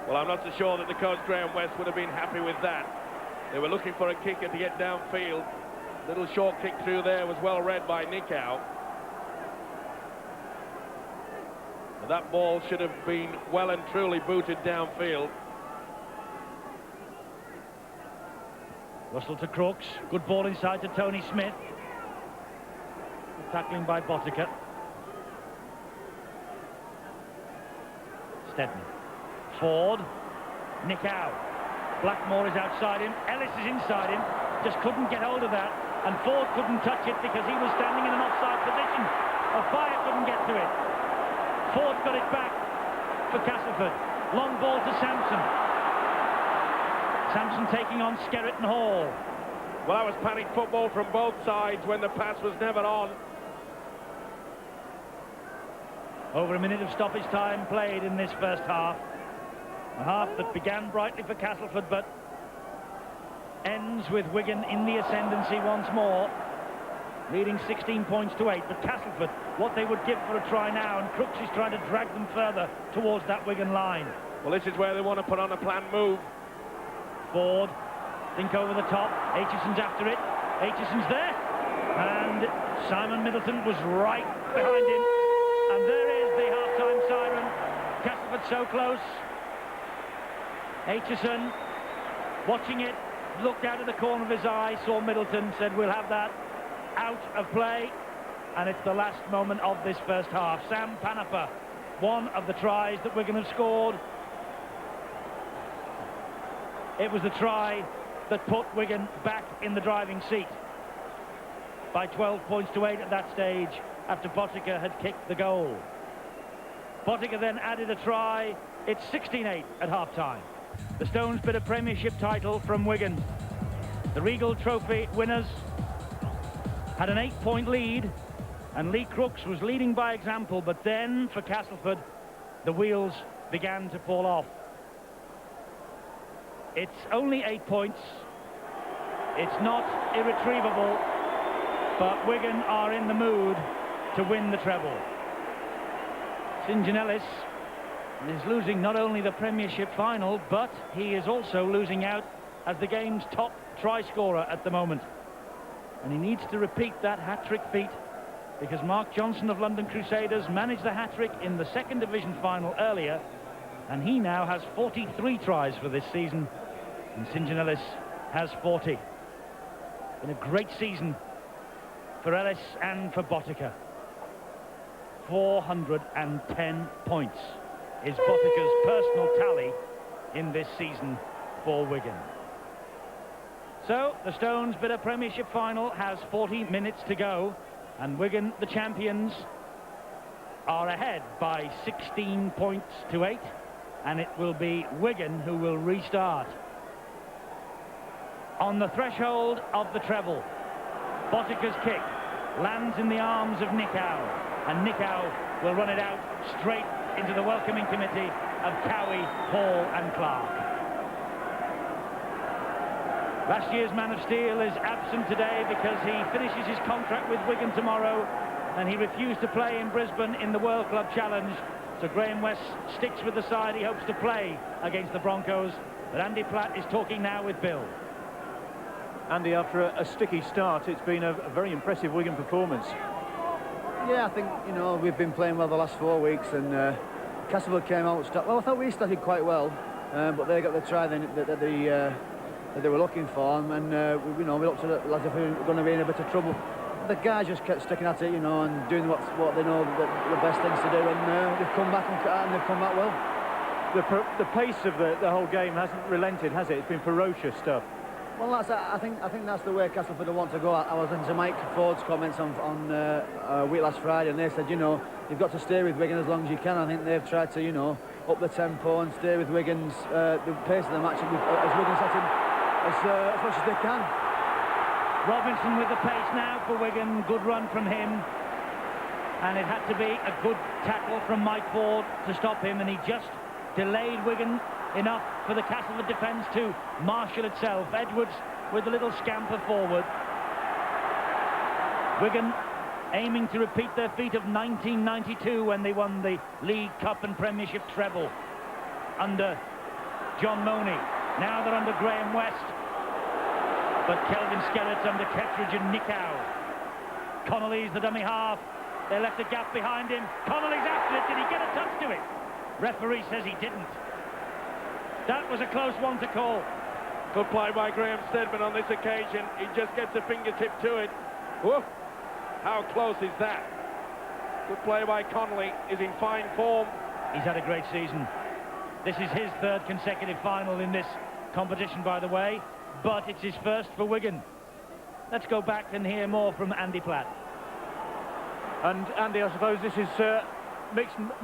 S2: Well, I'm not so sure that the coach Graham West would have been happy with that. They were looking for a kicker to get downfield. Little short kick through there was well read by Nicow. That ball should have been well and truly booted downfield.
S1: Russell to Crooks. Good ball inside to Tony Smith. Tackling by Botica. Stedman. Ford. Nicow. Blackmore is outside him. Ellis is inside him. Just couldn't get hold of that. And Ford couldn't touch it because he was standing in an offside position. O'Fire couldn't get to it. Ford got it back for Castleford. Long ball to Sampson. Sampson taking on Skerrett and Hall.
S2: Well, that was panic football from both sides when the pass was never on.
S1: Over a minute of stoppage time played in this first half. A half that began brightly for Castleford, but ends with Wigan in the ascendancy once more, leading 16 points to 8. But Castleford, what they would give for a try now, and Crooks is trying to drag them further towards that Wigan line.
S2: Well, this is where they want to put on a planned move.
S1: Ford, think over the top. Aitchison's after it. Aitchison's there, and Simon Middleton was right behind him. And there is the half-time siren. Castleford so close. Aitchison, watching it, looked out of the corner of his eye, saw Middleton, said, "We'll have that out of play." And it's the last moment of this first half. Sam Panapa, one of the tries that Wigan have scored. It was the try that put Wigan back in the driving seat by 12 points to 8 at that stage, after Botica had kicked the goal. Botica then added a try. It's 16-8 at half-time. The Stones bid a Premiership title from Wigan. The Regal Trophy winners had an 8-point lead, and Lee Crooks was leading by example, but then for Castleford the wheels began to fall off. It's only 8 points. It's not irretrievable, but Wigan are in the mood to win the treble. St John is losing not only the Premiership final, but he is also losing out as the game's top try scorer at the moment. And he needs to repeat that hat-trick feat, because Mark Johnson of London Crusaders managed the hat-trick in the second division final earlier, and he now has 43 tries for this season, and St John has 40. Been a great season for Ellis and for Botica. 410 points is Botica's personal tally in this season for Wigan. So the Stones Bidder Premiership final has 40 minutes to go, and Wigan, the champions, are ahead by 16 points to 8, and it will be Wigan who will restart. On the threshold of the treble, Botica's kick lands in the arms of Nicow, and Nicow will run it out straight into the welcoming committee of Cowie, Hall and Clark. Last year's Man of Steel is absent today because he finishes his contract with Wigan tomorrow, and he refused to play in Brisbane in the World Club Challenge. So Graham West sticks with the side he hopes to play against the Broncos. But Andy Platt is talking now with Bill.
S3: Andy, after a sticky start, it's been a very impressive Wigan performance.
S5: Yeah, I think, you know, we've been playing well the last 4 weeks, and Castleford came out. Well, I thought we started quite well, but they got the try that they were looking for, and you know, we looked at it as if we were going to be in a bit of trouble. The guys just kept sticking at it, you know, and doing what they know the best things to do, and they've come back and they've come back well.
S3: The pace of the whole game hasn't relented, has it? It's been ferocious stuff.
S5: Well, I think that's the way Castleford want to go. I was listening to Mike Ford's comments on week last Friday, and they said, you know, you've got to stay with Wigan as long as you can. I think they've tried to, you know, up the tempo and stay with Wigan's the pace of the match as Wigan set in as much as they can.
S1: Robinson with the pace now for Wigan. Good run from him, and it had to be a good tackle from Mike Ford to stop him, and he just delayed Wigan enough for the Castleford defence to marshal itself. Edwards with a little scamper forward. Wigan aiming to repeat their feat of 1992 when they won the League Cup and Premiership treble under John Money. Now they're under Graham West, but Kelvin Skerritt's under Kettridge and Nicow. Connolly's the dummy half. They left a gap behind him. Connolly's after it. Did he get a touch to it? Referee says he didn't. That was a close one to call.
S2: Good play by Graham Steadman on this occasion. He just gets a fingertip to it. Woof! How close is that? Good play by Connolly. Is in fine form.
S1: He's had a great season. This is his third consecutive final in this competition, by the way, but it's his first for Wigan. Let's go back and hear more from Andy Platt.
S3: And Andy, I suppose this is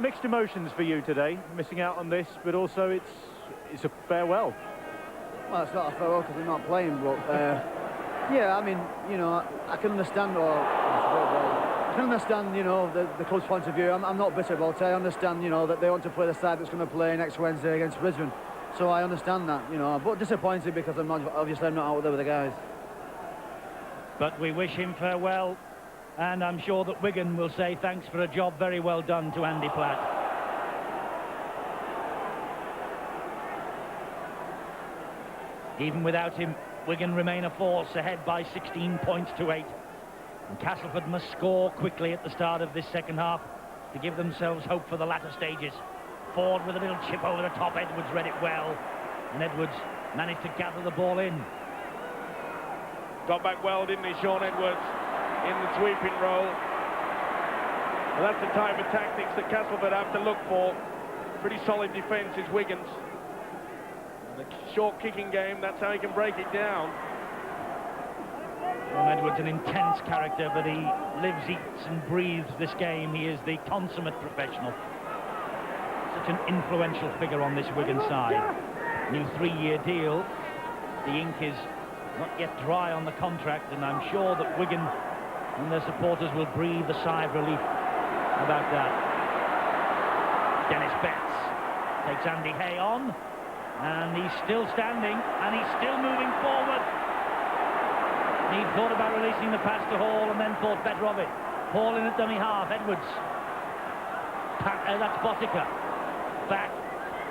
S3: mixed emotions for you today, missing out on this, but also it's a farewell.
S5: Well, it's not a farewell because we're not playing, but yeah, I mean, you know, I can understand, you know, the club's point of view. I'm not bitter about it. I understand, you know, that they want to play the side that's going to play next Wednesday against Brisbane. So I understand that, you know, but disappointed because obviously I'm not out there with the guys.
S1: But we wish him farewell, and I'm sure that Wigan will say thanks for a job very well done to Andy Platt. Even without him, Wigan remain a force, ahead by 16 points to 8. And Castleford must score quickly at the start of this second half to give themselves hope for the latter stages. Ford with a little chip over the top. Edwards read it well, and Edwards managed to gather the ball in.
S2: Got back well, didn't he, Sean Edwards, in the sweeping role. Well, that's the type of tactics that Castleford have to look for. Pretty solid defence is Wigan's. The short kicking game, that's how he can break it down.
S1: Well, Edwards, an intense character, but he lives, eats and breathes this game. He is the consummate professional. Such an influential figure on this Wigan side. New 3-year deal. The ink is not yet dry on the contract, and I'm sure that Wigan and their supporters will breathe a sigh of relief about that. Dennis Betts takes Andy Hay on, and he's still standing, and he's still moving forward. He thought about releasing the pass to Hall and then thought better of it. Hall in at dummy half. Edwards That's Botica. Back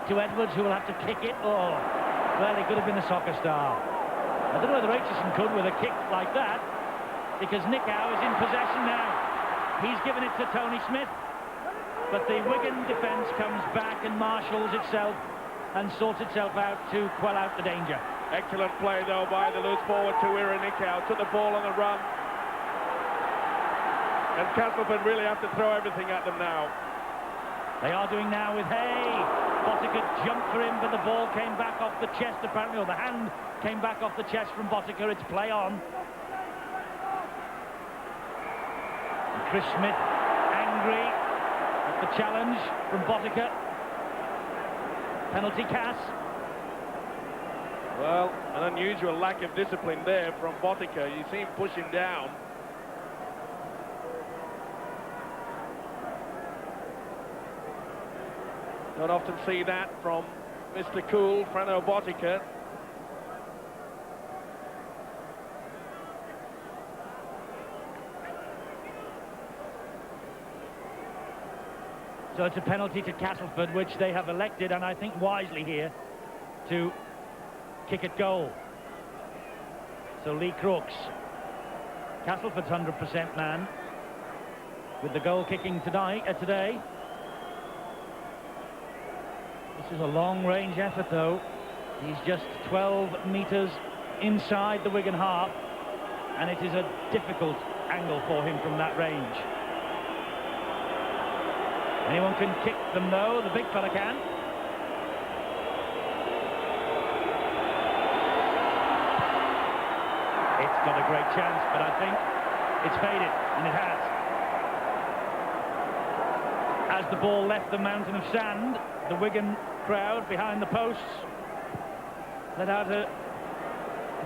S1: to Edwards, who will have to kick it. Oh, well, he could have been a soccer star. I don't know whether Aitchison could with a kick like that, because Nickau is in possession now. He's given it to Tony Smith, but the Wigan defence comes back and marshals itself and sorts itself out to quell out the danger.
S2: Excellent play, though, by the loose forward to Nickau. Took the ball on the run. And Castleford really have to throw everything at them now.
S1: They are doing now with Hay. Botica jumped for him, but the ball came back off the chest, apparently, or the hand came back off the chest from Botica. It's play on. And Chris Smith angry at the challenge from Botica. Penalty, Cass.
S2: Well, an unusual lack of discipline there from Botica. You see him push him down. Don't often see that from Mr. Cool, Frano Botica.
S1: So it's a penalty to Castleford, which they have elected, and I think wisely here, to kick at goal. So Lee Crooks, Castleford's 100% man, with the goal kicking today. This is a long-range effort, though. He's just 12 metres inside the Wigan half, and it is a difficult angle for him from that range. Anyone can kick them, though. The big fella can. It's got a great chance, but I think it's faded, and it has. As the ball left the mountain of sand, the Wigan crowd behind the posts let out a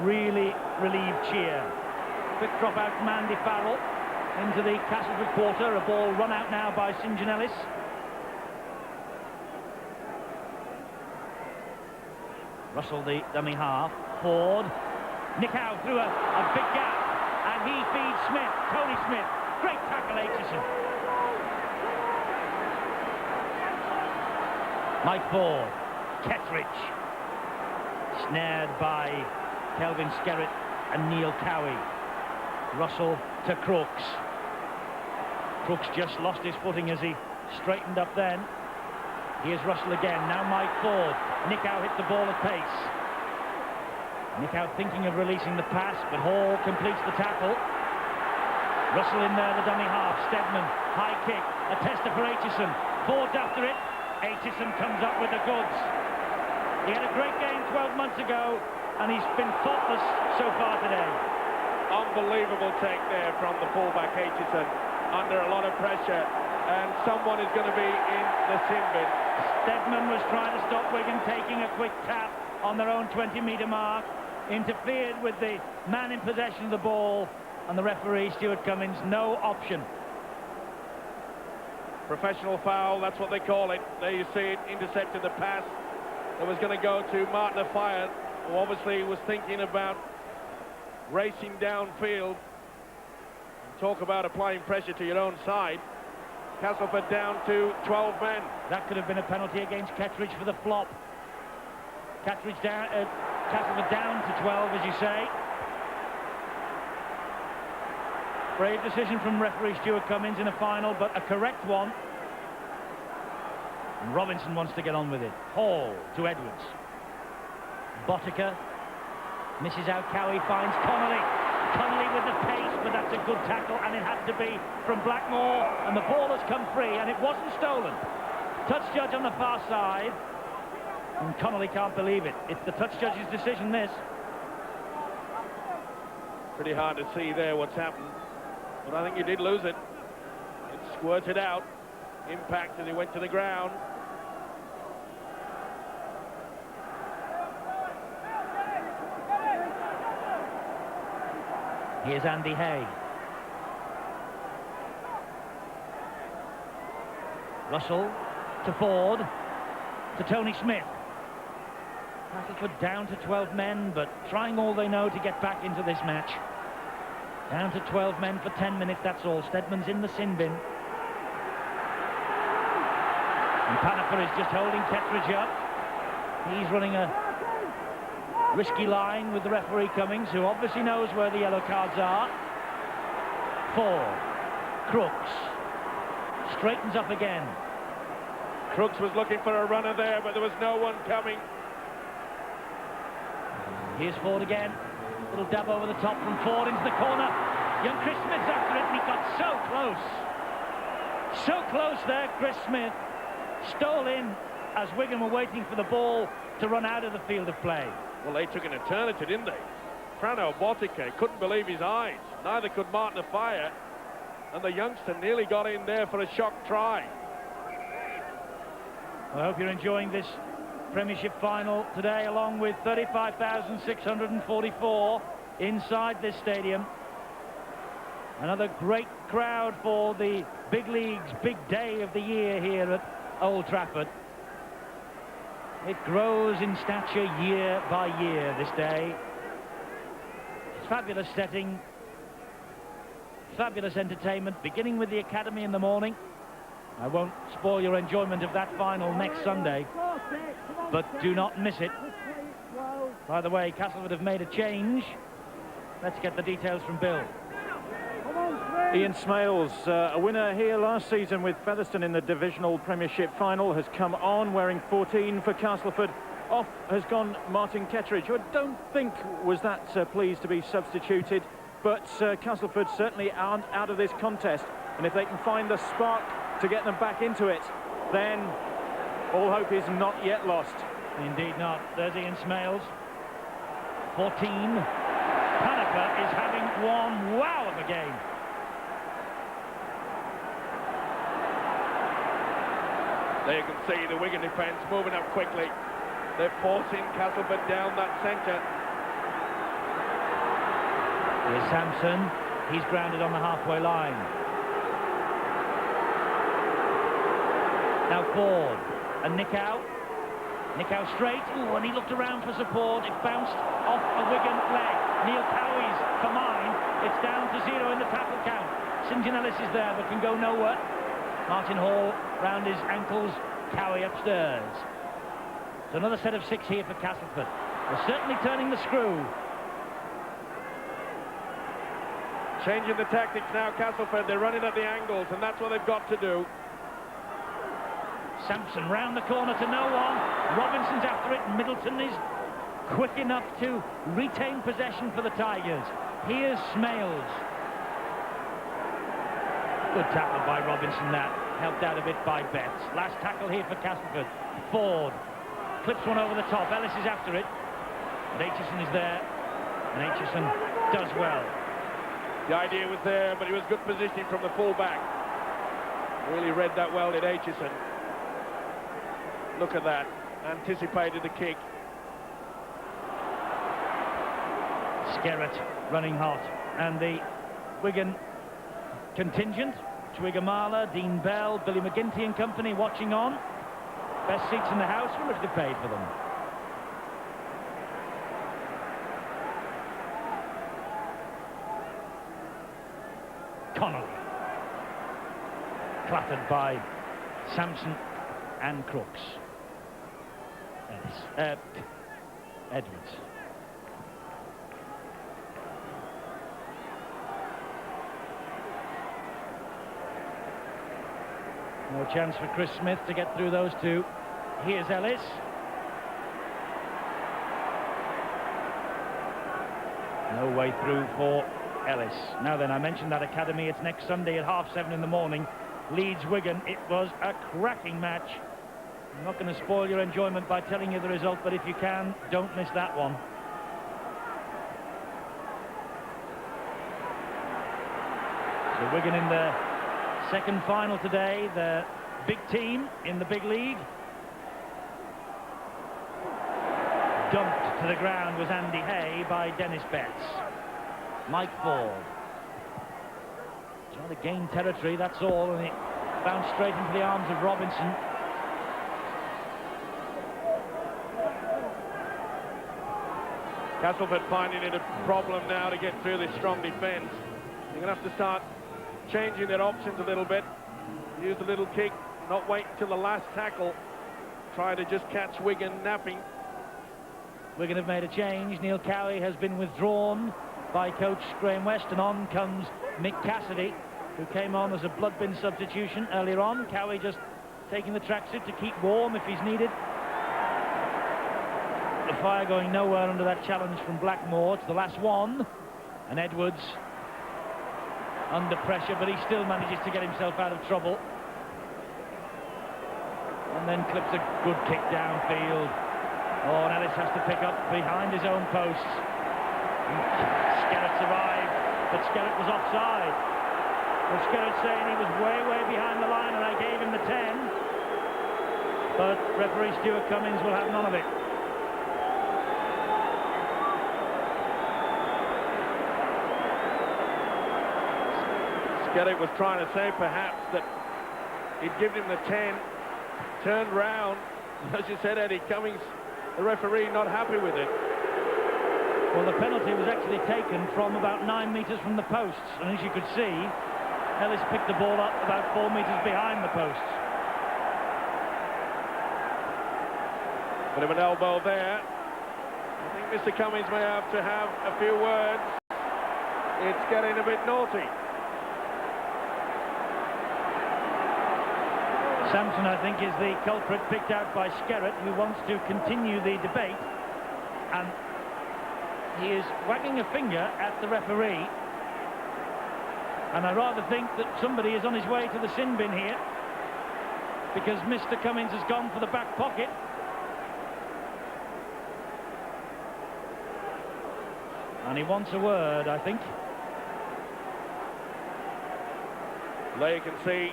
S1: really relieved cheer. Quick drop out from Andy Farrell into the Castleford quarter. A ball run out now by St John Ellis. Russell, the dummy half. Ford. Nickau through a big gap, and he feeds Smith. Tony Smith. Great tackle, Aitchison. Mike Ford. Kettridge. Snared by Kelvin Skerritt and Neil Cowie. Russell to Crooks. Crooks just lost his footing as he straightened up then. Here's Russell again. Now Mike Ford. Nickau hit the ball at pace. Nickau thinking of releasing the pass, but Hall completes the tackle. Russell in there, the dummy half. Stedman, high kick. A tester for Aitchison. Ford's after it. Aitchison comes up with the goods. He had a great game 12 months ago, and he's been faultless so far today.
S2: Unbelievable take there from the fullback Aitchison, under a lot of pressure, and someone is going to be in the sin bin.
S1: Stedman was trying to stop Wigan taking a quick tap on their own 20-metre mark, interfered with the man in possession of the ball, and the referee, Stuart Cummins, no option.
S2: Professional foul, that's what they call it. There you see it, intercepted the pass that was going to go to Martin Afire, who obviously was thinking about racing downfield. Talk about applying pressure to your own side. Castleford down to 12 men.
S1: That could have been a penalty against Kettridge for the flop. Kettridge down, Castleford down to 12, as you say. Brave decision from referee Stuart Cummins in a final, but a correct one. And Robinson wants to get on with it. Hall to Edwards. Botica misses out. Cowie finds Connolly. Connolly with the pace, but that's a good tackle, and it had to be from Blackmore, and the ball has come free, and it wasn't stolen. Touch judge on the far side, and Connolly can't believe it. It's the touch judge's decision, this.
S2: Pretty hard to see there what's happened, but I think he did lose it. It squirted out, impact as he went to the ground.
S1: Here's Andy Hay. Russell to Ford, to Tony Smith. Castleford down to 12 men, but trying all they know to get back into this match. Down to 12 men for 10 minutes, that's all. Stedman's in the sin bin. And Panaper is just holding Kettridge up. He's running a risky line with the referee Cummings, who obviously knows where the yellow cards are. Ford. Crooks. Straightens up again.
S2: Crooks was looking for a runner there, but there was no one coming.
S1: Here's Ford again. Little dab over the top from Ford into the corner. Young Chris Smith's after it, and he got so close. So close there, Chris Smith. Stole in as Wigan were waiting for the ball to run out of the field of play.
S2: Well, they took an eternity, didn't they? Frano Botike couldn't believe his eyes. Neither could Martin Afire. And the youngster nearly got in there for a shock try.
S1: I hope you're enjoying this Premiership final today, along with 35,644 inside this stadium. Another great crowd for the big league's big day of the year here at Old Trafford. It grows in stature year by year this day. Fabulous setting, fabulous entertainment, beginning with the Academy in the morning. I won't spoil your enjoyment of that final next Sunday, but do not miss it. By the way, Castleford have made a change. Let's get the details from Bill.
S3: Ian Smales, a winner here last season with Featherstone in the divisional Premiership final, has come on wearing 14 for Castleford. Off has gone Martin Kettridge, who I don't think was that pleased to be substituted, but Castleford certainly aren't out of this contest, and if they can find the spark to get them back into it, then all hope is not yet lost.
S1: Indeed not. There's Ian Smales. 14. Panaper is having one wow of a game.
S2: There you can see the Wigan defence moving up quickly. They're forcing Castleford down that centre.
S1: Here's Sampson. He's grounded on the halfway line. Now Ford. And Nick out straight. Ooh, and he looked around for support. It bounced off a Wigan leg. Neil Cowie's for mine. It's down to 0 in the tackle count. St. John Ellis is there, but can go nowhere. Martin Hall round his ankles. Cowie upstairs. So another set of 6 here for Castleford. They're certainly turning the screw.
S2: Changing the tactics now, Castleford. They're running at the angles, and that's what they've got to do.
S1: Sampson round the corner to no one. Robinson's after it. Middleton is quick enough to retain possession for the Tigers. Here's Smales. Good tackle by Robinson, that. Helped out a bit by Betts. Last tackle here for Castleford. Ford clips one over the top. Ellis is after it. And Aitchison is there. And Aitchison does well.
S2: The idea was there, but it was good positioning from the full-back. Really read that well, did Aitchison. Look at that. Anticipated the kick.
S1: Skerrett running hot. And the Wigan contingent, Twigger Marler, Dean Bell, Billy McGinty and company watching on. Best seats in the house. How much they paid for them? Connolly. Clattered by Sampson and Crooks. Edwards. No chance for Chris Smith to get through those two. Here's Ellis. No way through for Ellis. Now then, I mentioned that Academy. It's next Sunday at 7:30 in the morning. Leeds Wigan. It was a cracking match. I'm not going to spoil your enjoyment by telling you the result, but if you can, don't miss that one. So Wigan in the second final today, the big team in the big league. Dumped to the ground was Andy Hay by Dennis Betts. Mike Ford. Trying to gain territory, that's all, and it bounced straight into the arms of Robinson.
S2: Castleford finding it a problem now to get through this strong defence. They're going to have to start changing their options a little bit. Use a little kick, not wait until the last tackle, try to just catch Wigan napping.
S1: Wigan have made a change. Neil Cowie has been withdrawn by coach Graham West, and on comes Mick Cassidy, who came on as a blood bin substitution earlier on. Cowie just taking the tracksuit to keep warm if he's needed. The Fire going nowhere under that challenge from Blackmore. It's the last one, and Edwards under pressure, but he still manages to get himself out of trouble, and then clips a good kick downfield. Oh, and Ellis has to pick up behind his own posts. Skerritt's arrived, but Skerritt was offside. Well, Skerritt saying he was way behind the line and I gave him the 10. But referee Stuart Cummins will have none of it.
S2: Skerritt was trying to say perhaps that he'd given him the 10, turned round. As you said, Eddie, Cummings, the referee, not happy with it.
S1: Well, the penalty was actually taken from about 9 metres from the posts, and as you could see, Ellis picked the ball up about 4 metres behind the posts.
S2: Bit of an elbow there. I think Mr. Cummings may have to have a few words. It's getting a bit naughty.
S1: Sampson, I think, is the culprit picked out by Skerritt, who wants to continue the debate, and he is wagging a finger at the referee, and I rather think that somebody is on his way to the sin bin here, because Mr. Cummings has gone for the back pocket. And he wants a word, I think.
S2: There you can see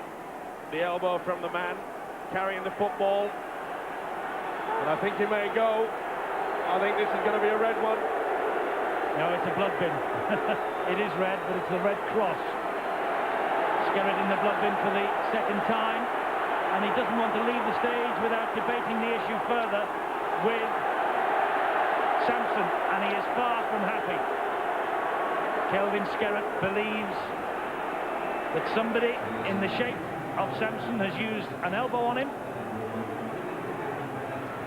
S2: the elbow from the man carrying the football, and I think he may go. I think this is going to be a red one.
S1: No, it's a blood bin. It is red, but it's the Red Cross. Skerritt in the blood bin for the second time, and he doesn't want to leave the stage without debating the issue further with Sampson, and he is far from happy. Kelvin Skerritt believes that somebody in the shape of Sampson has used an elbow on him,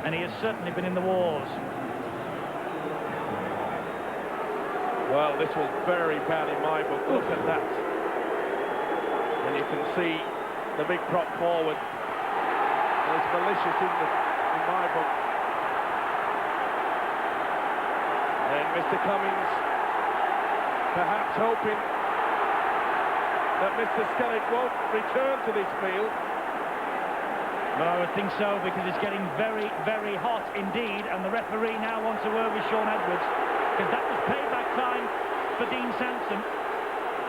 S1: and he has certainly been in the wars.
S2: Well, this was very bad in my book. Look at that. And you can see the big prop forward. It's malicious in my book. And Mr. Cummings perhaps hoping that Mr. Skerritt won't return to this field.
S1: Well, I would think so, because it's getting very hot indeed, and the referee now wants a word with Sean Edwards, because that was payback time for Dean Sampson,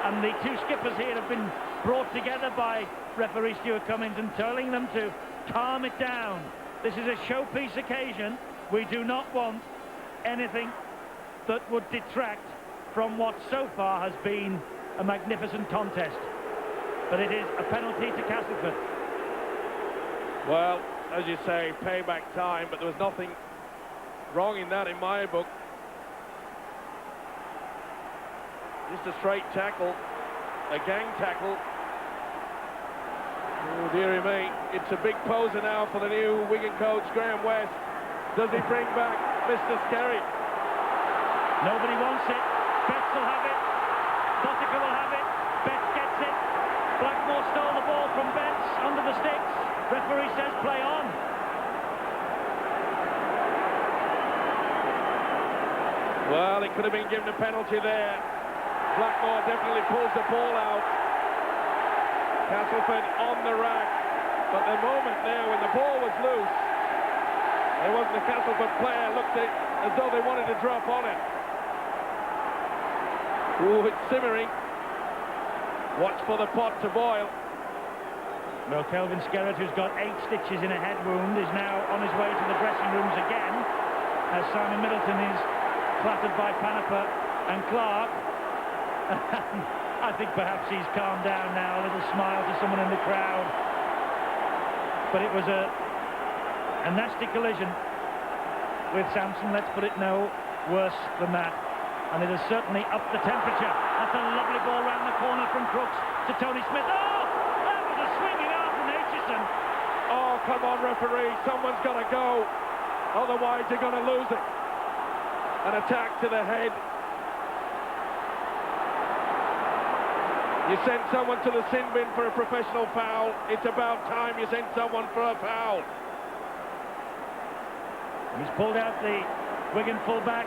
S1: and the two skippers here have been brought together by referee Stuart Cummings and telling them to calm it down. This is a showpiece occasion. We do not want anything that would detract from what so far has been a magnificent contest, but it is a penalty to Castleford.
S2: Well, as you say, payback time, but there was nothing wrong in that in my book. Just a straight tackle, a gang tackle. Oh, dearie me, it's a big poser now for the new Wigan coach, Graham West. Does he bring back Mr. Skerritt?
S1: Nobody wants it. Betts will have it. Botica will have it. Betts gets it. Blackmore stole the ball from Betts under the sticks. Referee says play on.
S2: Well, it could have been given a penalty there. Blackmore definitely pulls the ball out. Castleford on the rack. But the moment there when the ball was loose, there wasn't a Castleford player looked as though they wanted to drop on it. Ooh, it's simmering. Watch for the pot to boil.
S1: Well, Kelvin Skerritt, who's got 8 stitches in a head wound, is now on his way to the dressing rooms again, as Simon Middleton is clattered by Panepa and Clark. I think perhaps he's calmed down now, a little smile to someone in the crowd. But it was a nasty collision with Sampson, let's put it no worse than that. And it has certainly upped the temperature. That's a lovely ball round the corner from Crooks to Tony Smith. Oh, that was a swinging arm from Aitchison.
S2: come on, referee, someone's got to go. Otherwise, you're going to lose it. An attack to the head. You send someone to the sin bin for a professional foul. It's about time you send someone for a foul.
S1: He's pulled out the Wigan fullback.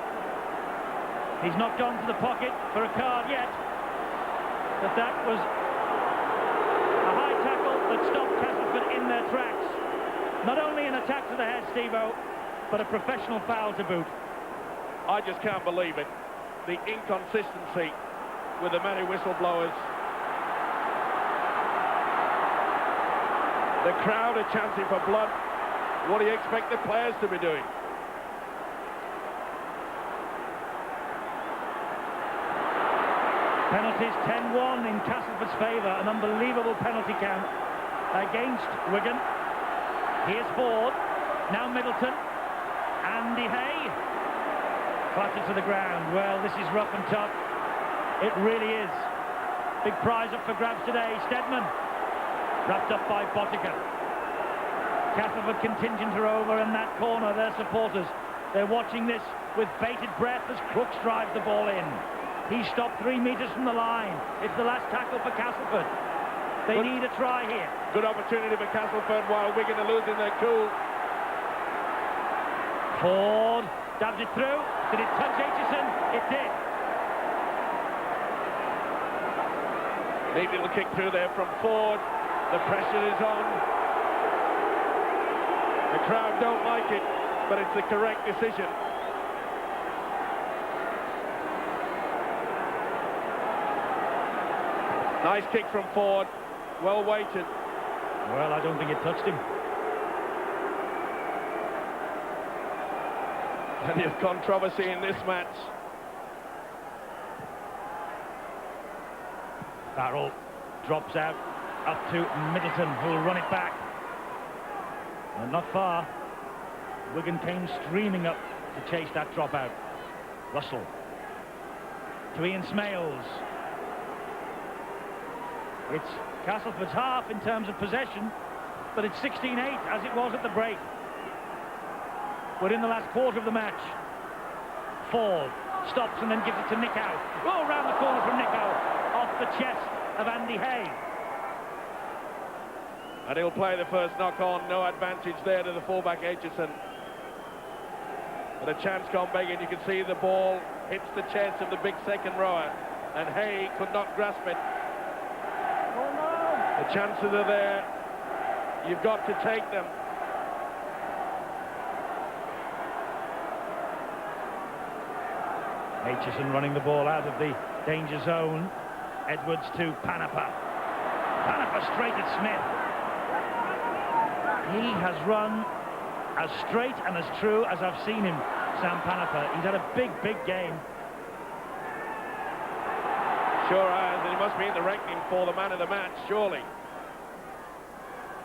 S1: He's not gone to the pocket for a card yet. But that was a high tackle that stopped Castleford in their tracks. Not only an attack to the head, Steve-O, but a professional foul to boot.
S2: I just can't believe it. The inconsistency with the many whistleblowers. The crowd are chanting for blood. What do you expect the players to be doing?
S1: Penalties 10-1 in Castleford's favour. An unbelievable penalty count against Wigan. Here's Ford. Now Middleton. Andy Hay. Clattered to the ground. Well, this is rough and tough. It really is. Big prize up for grabs today. Stedman. Wrapped up by Botica. Castleford contingent are over in that corner. Their supporters. They're watching this with bated breath as Crooks drives the ball in. He stopped 3 metres from the line. It's the last tackle for Castleford. They need a try here.
S2: Good opportunity for Castleford while Wigan are losing their cool.
S1: Ford dabs it through. Did it touch Aitchison? It did.
S2: Neat little kick through there from Ford. The pressure is on. The crowd don't like it, but it's the correct decision. Nice kick from Ford. Well weighted.
S1: Well, I don't think it touched him.
S2: Plenty of controversy in this match.
S1: Farrell drops out up to Middleton, who'll run it back. And not far. Wigan came streaming up to chase that drop out. Russell to Ian Smales. It's Castleford's half in terms of possession, but it's 16-8 as it was at the break. We're in the last quarter of the match. Ford stops and then gives it to Nicow. Oh, round the corner from Nicow, off the chest of Andy Hay.
S2: And he'll play the first knock on. No advantage there to the fullback Aitchison. But a chance gone begging. You can see the ball hits the chest of the big second rower, and Hay could not grasp it. The chances are there. You've got to take them.
S1: Aitchison running the ball out of the danger zone. Edwards to Panapa. Panapa straight at Smith. He has run as straight and as true as I've seen him, Sam Panapa. He's had a big game.
S2: Sure has, and he must be in the reckoning for the man of the match, surely.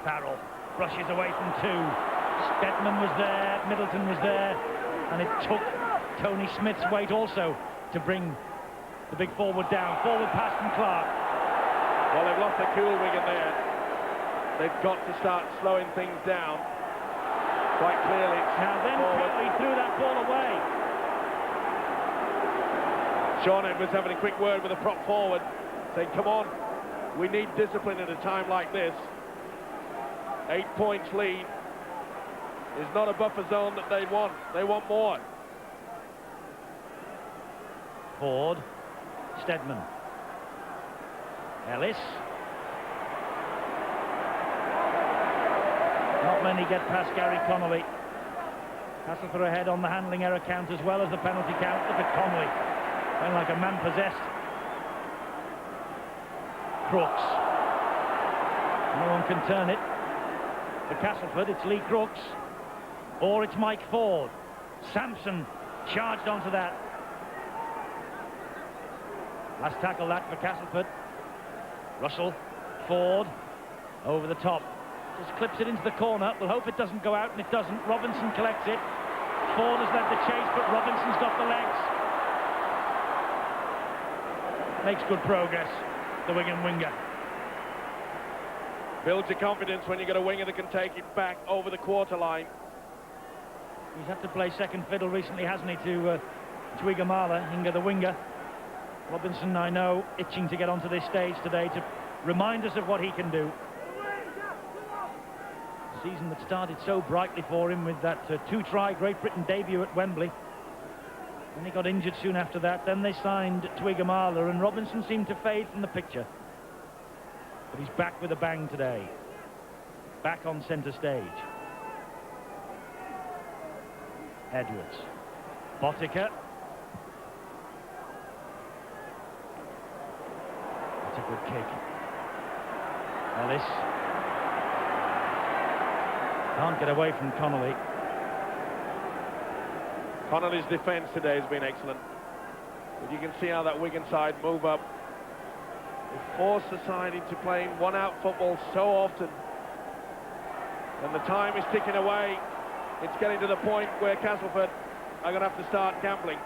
S1: Farrell brushes away from two. Stedman was there, Middleton was there, and it took Tony Smith's weight also to bring the big forward down. Forward pass from Clark.
S2: Well, they've lost the cool Wigan there. They've got to start slowing things down. Quite clearly.
S1: Now then, Kelly threw that ball away.
S2: Sean Edwards having a quick word with the prop forward, saying, come on, we need discipline at a time like this. 8 points lead is not a buffer zone that they want. They want more.
S1: Ford, Stedman, Ellis. Not many get past Gary Connolly. Castleford ahead on the handling error count as well as the penalty count. Look at Connolly, playing like a man possessed. Crooks. No one can turn it. For Castleford, it's Lee Crooks, or it's Mike Ford. Sampson charged onto that. Last tackle that for Castleford. Russell, Ford, over the top. Just clips it into the corner. We'll hope it doesn't go out, and it doesn't. Robinson collects it. Ford has led the chase, but Robinson's got the legs. Makes good progress, the Wigan winger.
S2: Builds your confidence when you've got a winger that can take it back over the quarter line.
S1: He's had to play second fiddle recently, hasn't he, to Igamala, Inga the winger. Robinson, I know, itching to get onto this stage today to remind us of what he can do. Season that started so brightly for him with that two-try Great Britain debut at Wembley. Then he got injured soon after that. Then they signed Igamala, and Robinson seemed to fade from the picture. But he's back with a bang today. Back on centre stage. Edwards. Botica. That's a good kick. Ellis. Can't get away from Connolly.
S2: Connolly's defence today has been excellent. But you can see how that Wigan side move up. They force the side into playing one-out football so often. And the time is ticking away. It's getting to the point where Castleford are going to have to start gambling.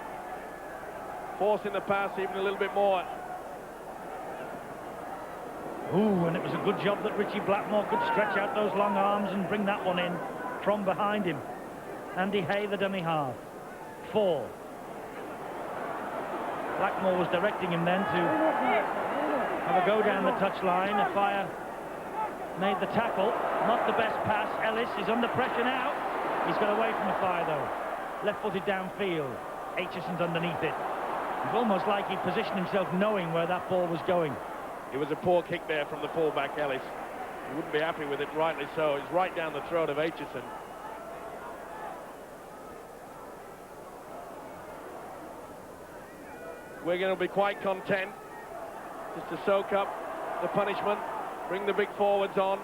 S2: Forcing the pass even a little bit more.
S1: Ooh, and it was a good job that Richie Blackmore could stretch out those long arms and bring that one in from behind him. Andy Hay, the dummy half. 4. Blackmore was directing him then to have a go down the touchline. Fire made the tackle. Not the best pass. Ellis is under pressure now. He's got away from the fire though. Left-footed downfield. Aitchison's underneath it. It's almost like he positioned himself knowing where that ball was going.
S2: It was a poor kick there from the fullback, Ellis. He wouldn't be happy with it, rightly so. It's right down the throat of Aitchison. Wigan will be quite content just to soak up the punishment, bring the big forwards on.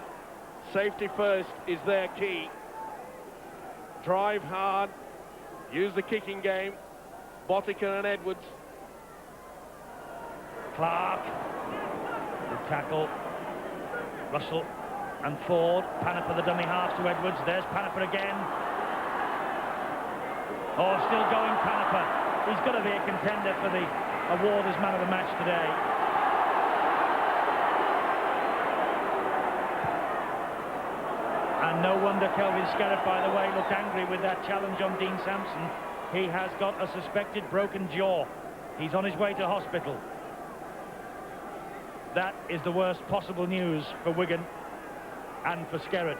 S2: Safety first is their key. Drive hard, use the kicking game. Botica and Edwards.
S1: Clark. Good tackle. Russell and Ford. Panapa the dummy half to Edwards. There's Panapa again. Oh, still going Panapa. He's got to be a contender for the award as man of the match today. And no wonder Kelvin Scarrett, by the way, looked angry with that challenge on Dean Sampson. He has got a suspected broken jaw. He's on his way to hospital. That is the worst possible news for Wigan and for Scarrett.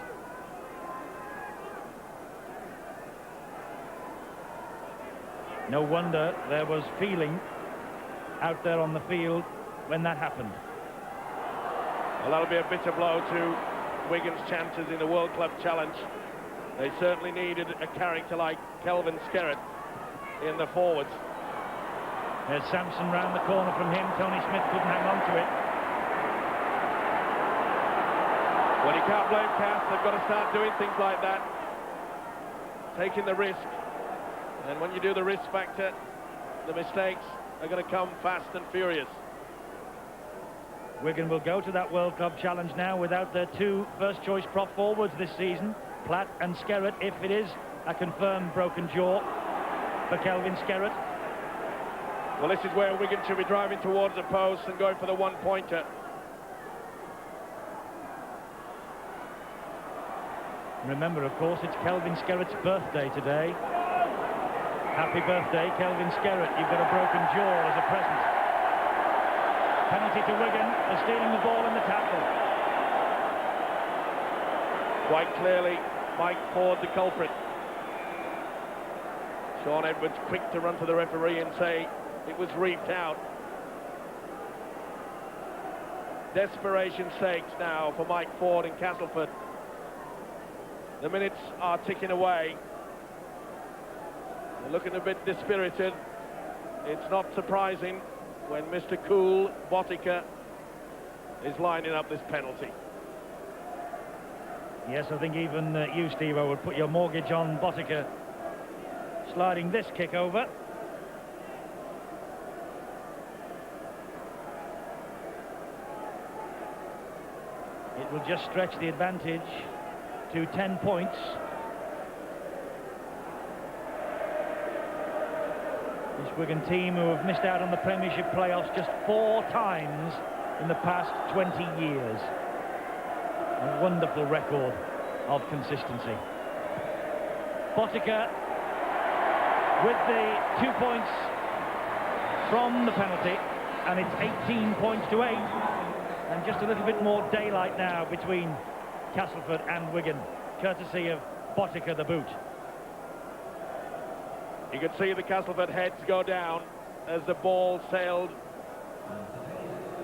S1: No wonder there was feeling out there on the field when that happened.
S2: Well, that'll be a bitter blow to Wigan's chances in the World Club Challenge. They certainly needed a character like Kelvin Scarrett in the forwards.
S1: There's Sampson round the corner from him. Tony Smith couldn't hang on to it.
S2: Well, you can't blame Cass. They've got to start doing things like that. Taking the risk. And when you do the risk factor, the mistakes are going to come fast and furious.
S1: Wigan will go to that World Club Challenge now without their 2 first-choice prop forwards this season, Platt and Scarrett, if it is a confirmed broken jaw for Kelvin Scarrett.
S2: Well, this is where Wigan should be driving towards the post and going for the one-pointer.
S1: Remember, of course, it's Kelvin Scarrett's birthday today. Happy birthday, Kelvin Scarrett. You've got a broken jaw as a present. Penalty to Wigan for stealing the ball in the tackle.
S2: Quite clearly, Mike Ford the culprit. Sean Edwards quick to run to the referee and say it was reaped out. Desperation sakes now for Mike Ford in Castleford. The minutes are ticking away. They're looking a bit dispirited. It's not surprising when Mr. Cool, Botica, is lining up this penalty.
S1: Yes, I think even you, Steve-O, would put your mortgage on Botica sliding this kick over. It will just stretch the advantage to 10 points. This Wigan team, who have missed out on the Premiership playoffs just 4 times in the past 20 years. A wonderful record of consistency. Botica with the 2 points from the penalty, and it's 18 points to 8, and just a little bit more daylight now between Castleford and Wigan, courtesy of Botica the boot.
S2: You can see the Castleford heads go down as the ball sailed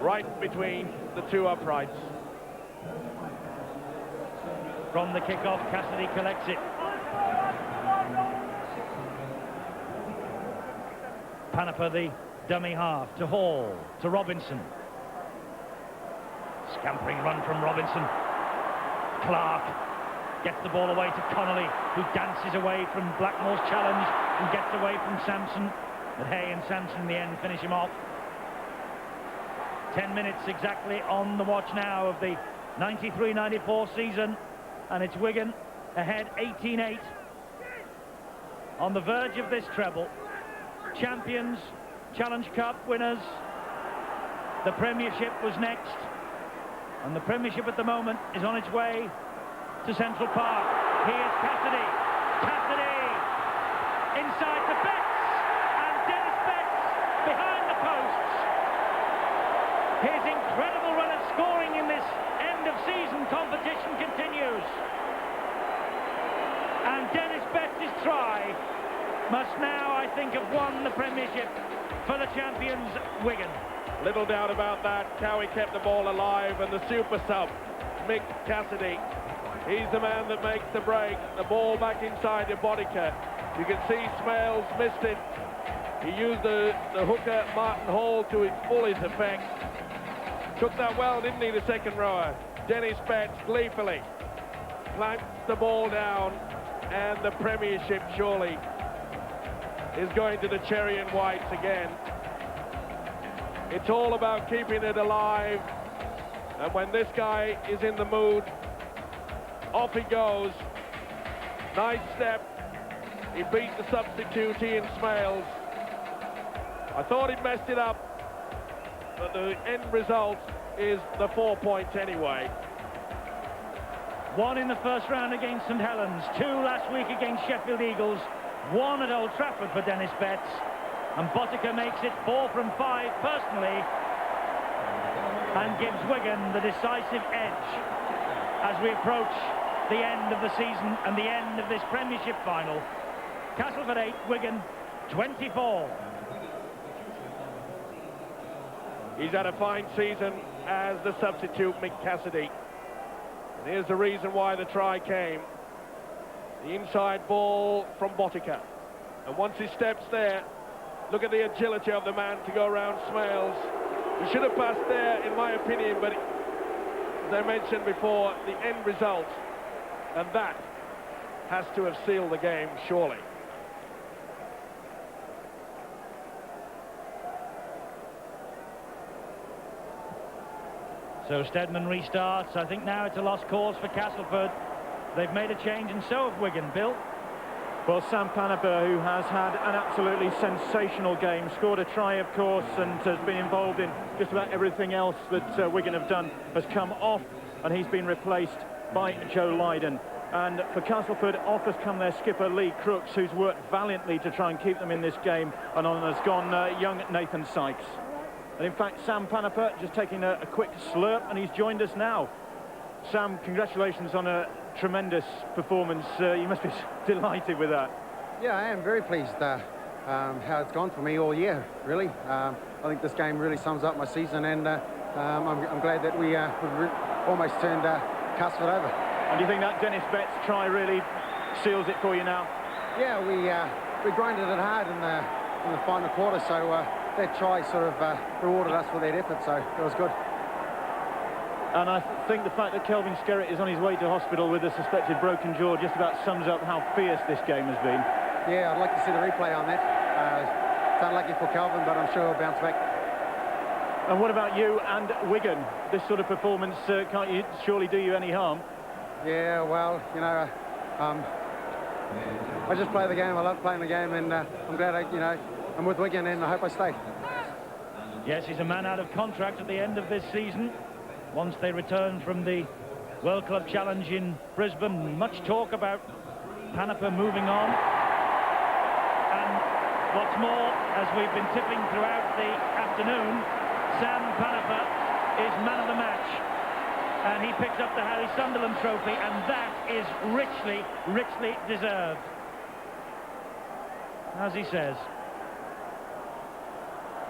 S2: right between the two uprights.
S1: From the kick-off, Cassidy collects it. Panaper, the dummy half, to Hall, to Robinson. Scampering run from Robinson. Clark gets the ball away to Connolly, who dances away from Blackmore's challenge and gets away from Sampson. But Hay and Sampson in the end finish him off. 10 minutes exactly on the watch now of the 93-94 season, and it's Wigan ahead 18-8 on the verge of this treble. Champions, Challenge Cup winners. The Premiership was next, and the Premiership at the moment is on its way to Central Park. Here's Cassidy. Cassidy inside the Betts, and Dennis Betts behind the posts. His incredible run of scoring in this end-of-season competition continues. And Dennis Betts' try must now, I think, have won the Premiership for the champions, Wigan.
S2: Little doubt about that. Cowie kept the ball alive, and the super sub, Mick Cassidy, he's the man that makes the break. The ball back inside to Botica. You can see Smales missed it. He used the hooker, Martin Hall, to its fullest effect. Took that well, didn't he, the second rower? Dennis Betts gleefully plants the ball down, and the Premiership surely is going to the cherry and whites again. It's all about keeping it alive, and when this guy is in the mood, off he goes. Nice step. He beat the substitute, Ian Smales. I thought he'd messed it up, but the end result is the 4 points anyway.
S1: 1 in the first round against St Helens, 2 last week against Sheffield Eagles, 1 at Old Trafford for Dennis Betts, and Botica makes it 4 from 5 personally and gives Wigan the decisive edge as we approach the end of the season and the end of this Premiership final. Castleford 8, Wigan 24.
S2: He's had a fine season as the substitute, Mick Cassidy. And here's the reason why the try came. The inside ball from Botica. And once he steps there, look at the agility of the man to go around Smales. He should have passed there, in my opinion, but as I mentioned before, the end result, and that has to have sealed the game, surely.
S1: So Steadman restarts. I think now it's a lost cause for Castleford. They've made a change, and so have Wigan. Bill?
S3: Well, Sam Panaper, who has had an absolutely sensational game, scored a try, of course, and has been involved in just about everything else that Wigan have done, has come off, and he's been replaced by Joe Lydon. And for Castleford, off has come their skipper, Lee Crooks, who's worked valiantly to try and keep them in this game, and on has gone young Nathan Sykes. And in fact, Sam Panaper just taking a quick slurp, and he's joined us now. Sam, congratulations on a tremendous performance. You must be delighted with that.
S6: Yeah, I am very pleased how it's gone for me all year, really. I think this game really sums up my season, and I'm glad that we almost turned Castleford over.
S3: And do you think that Dennis Betts try really seals it for you now?
S6: Yeah, we grinded it hard in the final quarter, so that try sort of rewarded us for that effort, so it was good.
S3: And I think the fact that Kelvin Skerritt is on his way to hospital with a suspected broken jaw just about sums up how fierce this game has been.
S6: Yeah, I'd like to see the replay on that. It's unlucky for Kelvin, but I'm sure he'll bounce back.
S3: And what about you and Wigan? This sort of performance can't surely do you any harm?
S6: Yeah, well, you know, I just play the game. I love playing the game, and I'm glad I'm with Wigan, and I hope I stay.
S1: Yes, he's a man out of contract at the end of this season, once they return from the World Club Challenge in Brisbane. Much talk about Panapa moving on. And what's more, as we've been tipping throughout the afternoon, Sam Panapa is man of the match. And he picks up the Harry Sunderland trophy, and that is richly, richly deserved. As he says,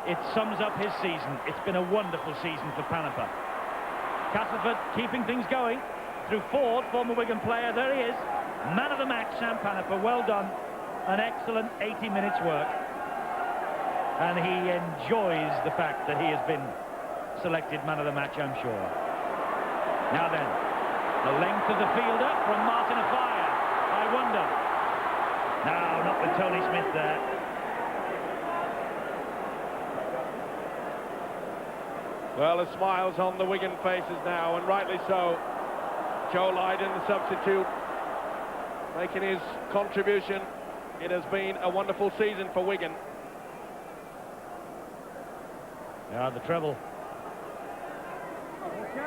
S1: it sums up his season. It's been a wonderful season for Panapa. Castleford keeping things going through Ford, former Wigan player. There he is, man of the match, Sam Panapa. Well done, an excellent 80 minutes work. And he enjoys the fact that he has been selected man of the match, I'm sure. Now then, the length of the fielder from Martin Afire. I wonder. No, not with Tony Smith there.
S2: Well, the smiles on the Wigan faces now, and rightly so. Joe Lydon, the substitute, making his contribution. It has been a wonderful season for Wigan.
S1: Yeah, the treble.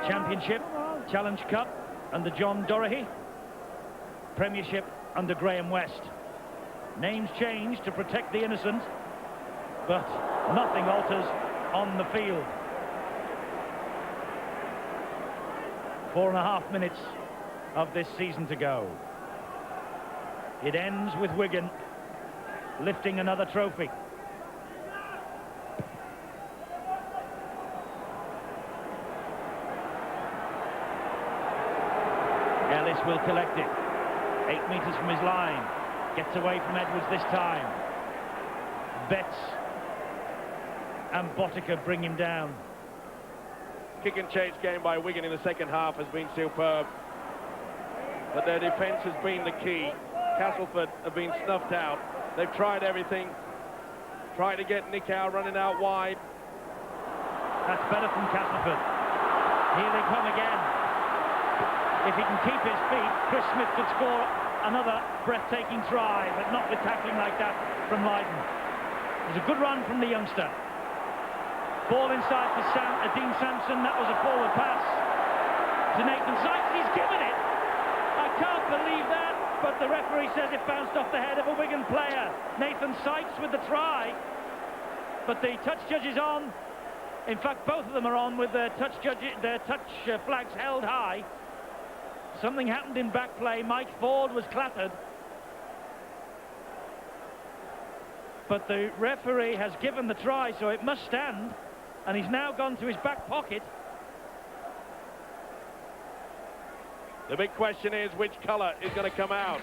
S1: Championship, Challenge Cup under John Doherty. Premiership under Graham West. Names changed to protect the innocent, but nothing alters on the field. 4.5 minutes of this season to go. It ends with Wigan lifting another trophy. Ellis will collect it. 8 meters from his line. Gets away from Edwards this time. Betts and Botica bring him down.
S2: Kick and chase game by Wigan in the second half has been superb, but their defence has been the key. Castleford have been snuffed out. They've tried everything, tried to get Nick Howe running out wide.
S1: That's better from Castleford. Here they come again. If he can keep his feet, Chris Smith could score another breathtaking try, but not with tackling like that from Lydon. There's a good run from the youngster. Ball inside for Dean Sampson. That was a forward pass to Nathan Sykes. He's given it. I can't believe that, but the referee says it bounced off the head of a Wigan player. Nathan Sykes with the try, but the touch judge is on. In fact, both of them are on with their touch flags held high. Something happened in back play. Mike Ford was clattered, but the referee has given the try, so it must stand. And he's now gone to his back pocket.
S2: The big question is which colour is going to come out.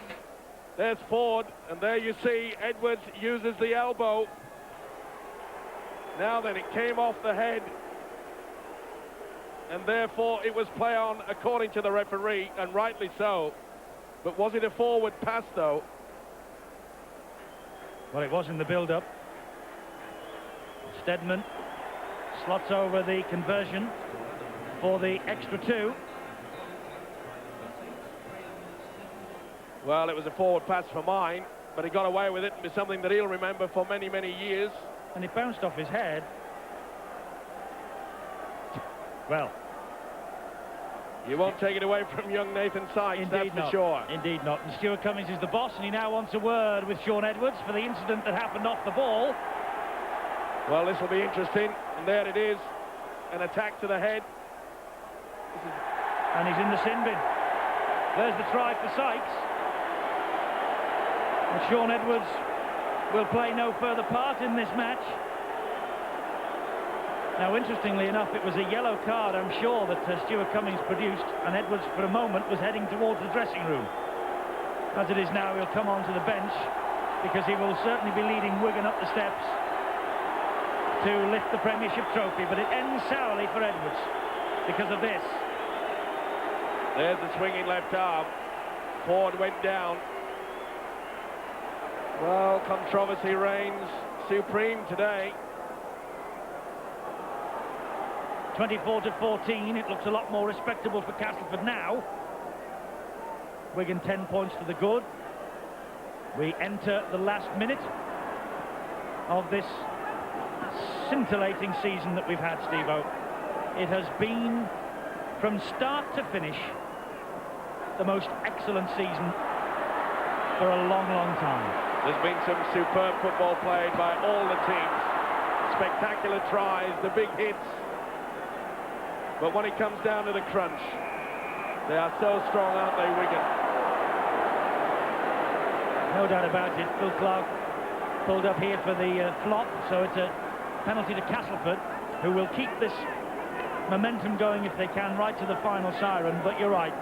S2: There's Ford, and there you see Edwards uses the elbow. Now then, it came off the head, and therefore it was play on according to the referee, and rightly so. But was it a forward pass though?
S1: Well, it was in the build-up. Stedman slots over the conversion for the extra two.
S2: Well, it was a forward pass for mine, but he got away with it, and it's something that he'll remember for many, many years.
S1: And it bounced off his head. Well,
S2: you won't take it away from young Nathan Sykes, that's for sure.
S1: Indeed not. And Stuart Cummings is the boss, and he now wants a word with Sean Edwards for the incident that happened off the ball.
S2: Well, this will be interesting, and there it is, an attack to the head.
S1: And he's in the sin bin. There's the try for Sykes. And Sean Edwards will play no further part in this match. Now, interestingly enough, it was a yellow card, I'm sure, that Stuart Cummings produced, and Edwards, for a moment, was heading towards the dressing room. As it is now, he'll come onto the bench, because he will certainly be leading Wigan up the steps to lift the Premiership trophy, but it ends sourly for Edwards because of this.
S2: There's the swinging left arm. Ford went down. Well, controversy reigns supreme today.
S1: 24-14, it looks a lot more respectable for Castleford now. Wigan 10 points to the good. We enter the last minute of this scintillating season that we've had, Steve-O. It has been, from start to finish, the most excellent season for a long, long time.
S2: There's been some superb football played by all the teams. Spectacular tries, the big hits. But when it comes down to the crunch, they are so strong, aren't they, Wigan?
S1: No doubt about it. Phil Clark pulled up here for the flop, so it's a penalty to Castleford, who will keep this momentum going if they can right to the final siren. But you're right,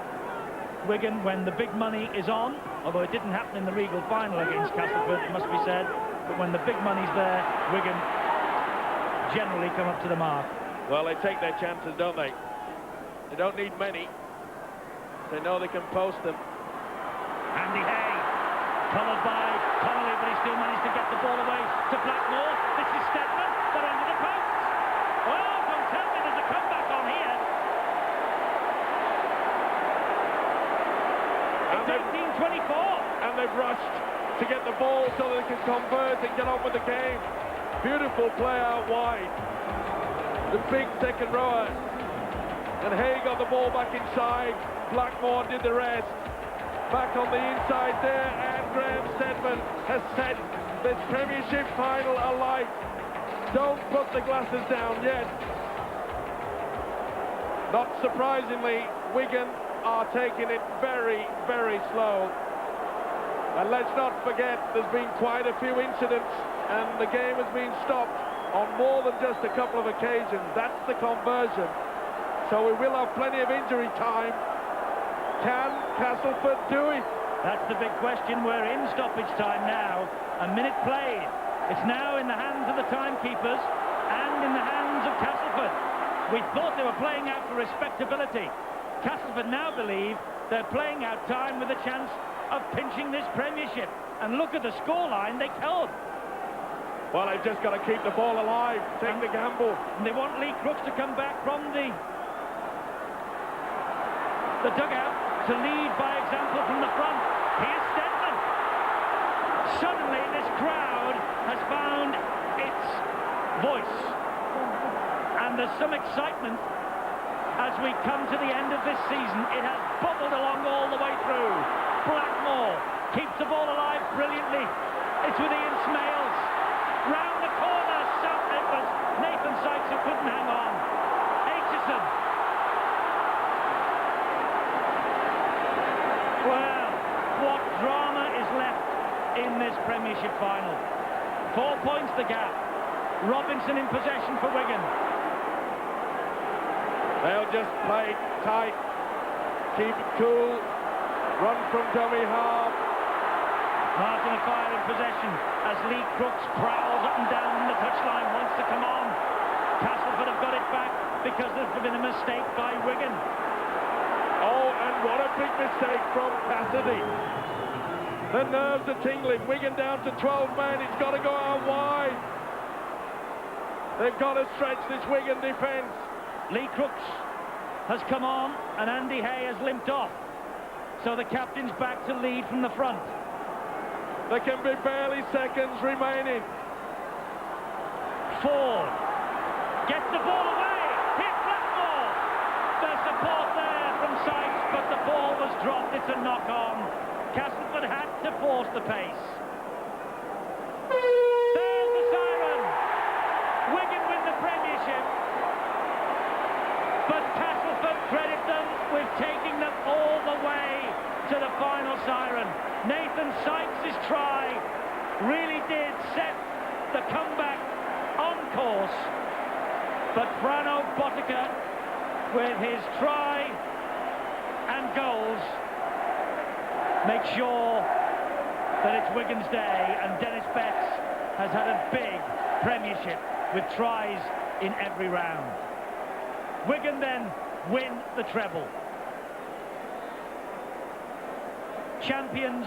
S1: Wigan, when the big money is on, although it didn't happen in the Regal final against Castleford, it must be said, but when the big money's there, Wigan generally come up to the mark.
S2: Well, they take their chances, don't they? They don't need many. They know they can post them.
S1: Andy Hay, covered by Connolly, but he still managed to get the ball away to Blackmore. This is Stedman, they're under the posts. Oh, don't tell me there's a comeback on here. It's 18-24.
S2: And they've rushed to get the ball so they can convert and get on with the game. Beautiful play out wide. The big second rower. And Hay got the ball back inside. Blackmore did the rest. Back on the inside there, and Graham Stedman has set this Premiership final alight. Don't put the glasses down yet. Not surprisingly, Wigan are taking it very, very slow. And let's not forget, there's been quite a few incidents, and the game has been stopped on more than just a couple of occasions. That's the conversion. So we will have plenty of injury time. Can Castleford do it?
S1: That's the big question. We're in stoppage time now. A minute played. It's now in the hands of the timekeepers and in the hands of Castleford. We thought they were playing out for respectability. Castleford now believe they're playing out time with a chance of pinching this Premiership. And look at the scoreline they killed.
S2: Well, they've just got to keep the ball alive, take the gamble.
S1: And they want Lee Crooks to come back from the dugout to lead by example from the front. Here's Stedman. Suddenly this crowd has found its voice. And there's some excitement as we come to the end of this season. It has bubbled along all the way through. Blackmore keeps the ball alive brilliantly. It's with Ian Smales. Round the corner, it was Nathan Sykes who couldn't hang on. Aitchison. Well, what drama is left in this Premiership final. 4 points the gap. Robinson in possession for Wigan.
S2: They'll just play tight, keep it cool, run from dummy half.
S1: Martin O'Fire in possession as Lee Crooks prowls up and down the touchline, wants to come on. Castleford have got it back because there's been a mistake by Wigan.
S2: Oh, and what a big mistake from Cassidy. The nerves are tingling. Wigan down to 12 men. It's got to go out wide. They've got to stretch this Wigan defence.
S1: Lee Crooks has come on and Andy Hay has limped off. So the captain's back to lead from the front.
S2: There can be barely seconds remaining.
S1: Ford gets the ball away. Hit Blackmore. There's support there from Sykes, but the ball was dropped. It's a knock-on. Castleford had to force the pace. There's the siren. Wigan win the Premiership. But Castleford credit them with taking them all the way to the final siren. Nathan Sykes' try really did set the comeback on course. But Frano Botica, with his try and goals, make sure that it's Wigan's day, and Dennis Betts has had a big Premiership with tries in every round. Wigan then win the treble. Champions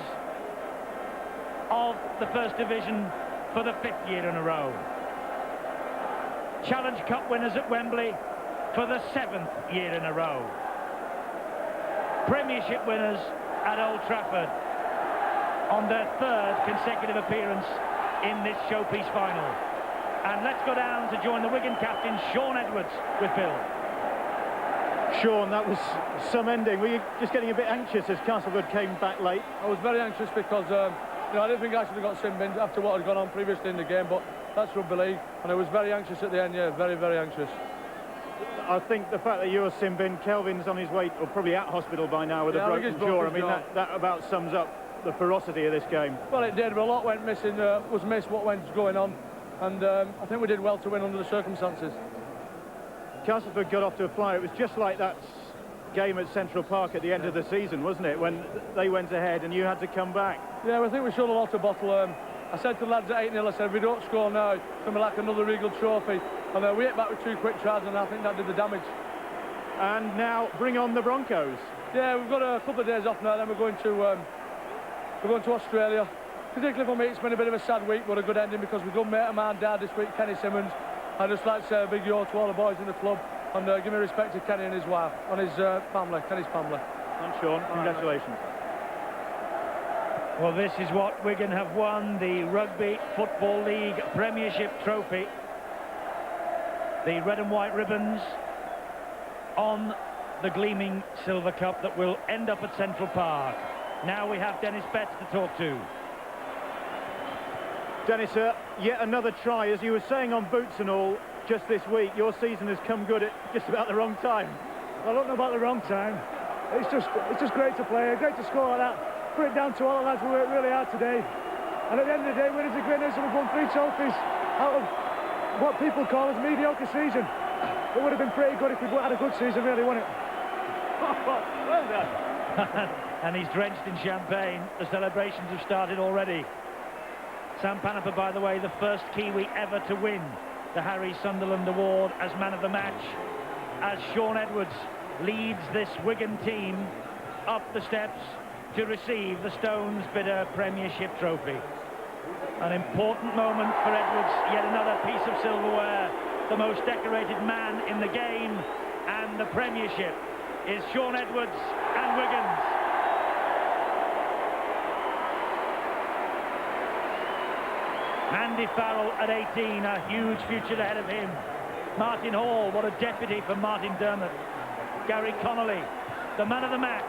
S1: of the First Division for the 5th year in a row. Challenge Cup winners at Wembley for the 7th year in a row. Premiership winners at Old Trafford on their 3rd consecutive appearance in this showpiece final. And let's go down to join the Wigan captain, Shaun Edwards, with Bill.
S3: Sean, that was some ending. Were you just getting a bit anxious as Castleford came back late?
S7: I was very anxious because you know, I didn't think I should have got sin-binned after what had gone on previously in the game, but that's rugby league, and I was very anxious at the end, yeah, very, very anxious.
S3: I think the fact that you're sin-binned, Kelvin's on his way, or probably at hospital by now with a broken jaw. I mean, that about sums up the ferocity of this game.
S7: Well, it did, but a lot went missing, was missed what went going on, and I think we did well to win under the circumstances.
S3: Castleford got off to a flyer. It was just like that game at Central Park at the end of the season, wasn't it, when they went ahead and you had to come back?
S7: Yeah, I think we showed a lot of bottle. I said to the lads at 8-0, I said, if we don't score now, it's going to be like another Regal trophy. And we hit back with 2 quick tries, and I think that did the damage.
S3: And now, bring on the Broncos.
S7: Yeah, we've got a couple of days off now, then we're going to Australia. Particularly for me, it's been a bit of a sad week, but a good ending, because we've got a mate of mine died this week, Kenny Simmons. I'd just like to say a big yo to all the boys in the club, and give me respect to Kenny and his wife, and his family, Kenny's family.
S3: And Sean, congratulations.
S1: Well, this is what Wigan have won, the Rugby Football League Premiership trophy. The red and white ribbons on the gleaming silver cup that will end up at Central Park. Now we have Dennis Betts to talk to.
S3: Dennis, yet another try. As you were saying on boots and all just this week, your season has come good at just about the wrong time.
S8: I don't know about the wrong time. It's just great to play, great to score like that. Put it down to all the lads who worked really hard today. And at the end of the day, winners are greatness, and we've won 3 trophies out of what people call a mediocre season. It would have been pretty good if we'd had a good season, really, wouldn't it?
S3: Well done.
S1: And he's drenched in champagne. The celebrations have started already. Sam Panaper, by the way, the first Kiwi ever to win the Harry Sunderland Award as man of the match, as Sean Edwards leads this Wigan team up the steps to receive the Stones Bidder Premiership trophy. An important moment for Edwards, yet another piece of silverware. The most decorated man in the game, and the Premiership is Sean Edwards and Wigan's. Andy Farrell at 18, a huge future ahead of him. Martin Hall, what a deputy for Martin Dermott. Gary Connolly, the man of the match.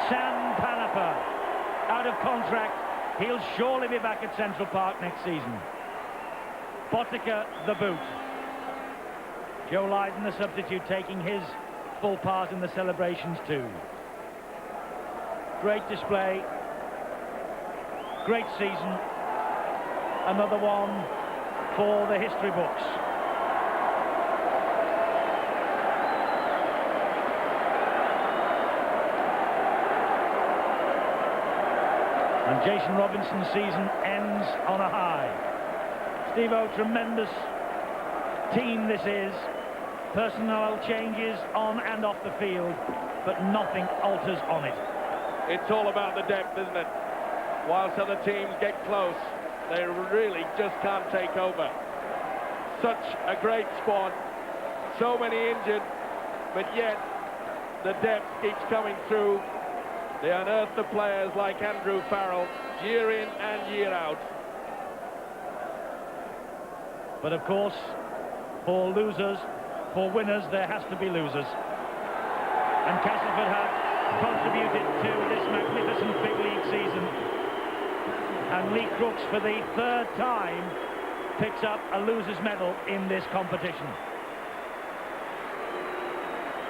S1: Sam Panaper, out of contract. He'll surely be back at Central Park next season. Botica, the boot. Joe Lydon, the substitute, taking his full part in the celebrations too. Great display. Great season. Another one for the history books. And Jason Robinson's season ends on a high. Steve-O, tremendous team this is. Personnel changes on and off the field, but nothing alters on it.
S2: It's all about the depth, isn't it? Whilst other teams get close, they really just can't take over. Such a great squad, so many injured, but yet the depth keeps coming through. They unearth the players like Andrew Farrell year in and year out.
S1: But of course, for losers, for winners, there has to be losers. And Castleford have contributed to this magnificent big league season. And Lee Crooks, for the 3rd time, picks up a loser's medal in this competition.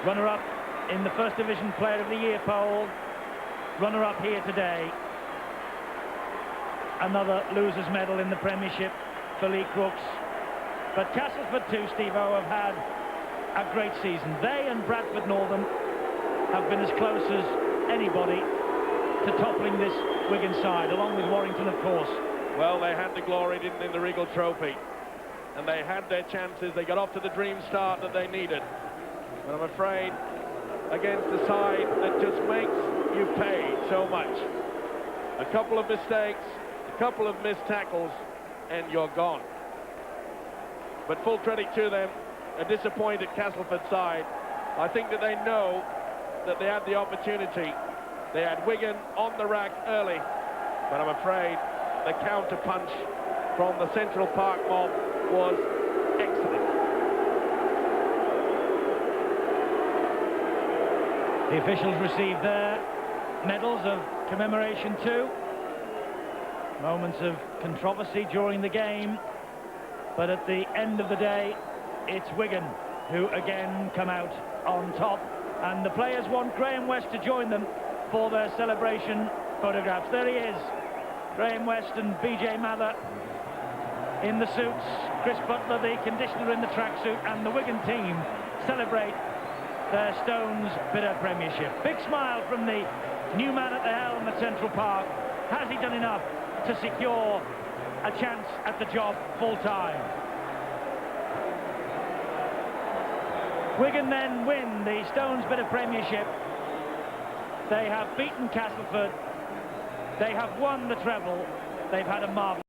S1: Runner-up in the First Division Player of the Year poll. Runner-up here today. Another loser's medal in the Premiership for Lee Crooks. But Castleford too, Steve-O, have had a great season. They and Bradford Northern have been as close as anybody to toppling this Wigan side, along with Warrington, of course.
S2: Well, they had the glory, didn't they, in the Regal Trophy. And they had their chances. They got off to the dream start that they needed. But I'm afraid, against a side that just makes you pay so much. A couple of mistakes, a couple of missed tackles, and you're gone. But full credit to them, a disappointed Castleford side. I think that they know that they had the opportunity. They had Wigan on the rack early, but I'm afraid the counter-punch from the Central Park mob was excellent.
S1: The officials received their medals of commemoration too. Moments of controversy during the game, but at the end of the day, it's Wigan who again come out on top, and the players want Graham West to join them for their celebration photographs. There he is, Graham West and BJ Mather in the suits, Chris Butler, the conditioner, in the tracksuit, and the Wigan team celebrate their Stones Bitter Premiership. Big smile from the new man at the helm at Central Park. Has he done enough to secure a chance at the job full-time? Wigan then win the Stones Bitter Premiership. They have beaten Castleford. They have won the treble. They've had a marvellous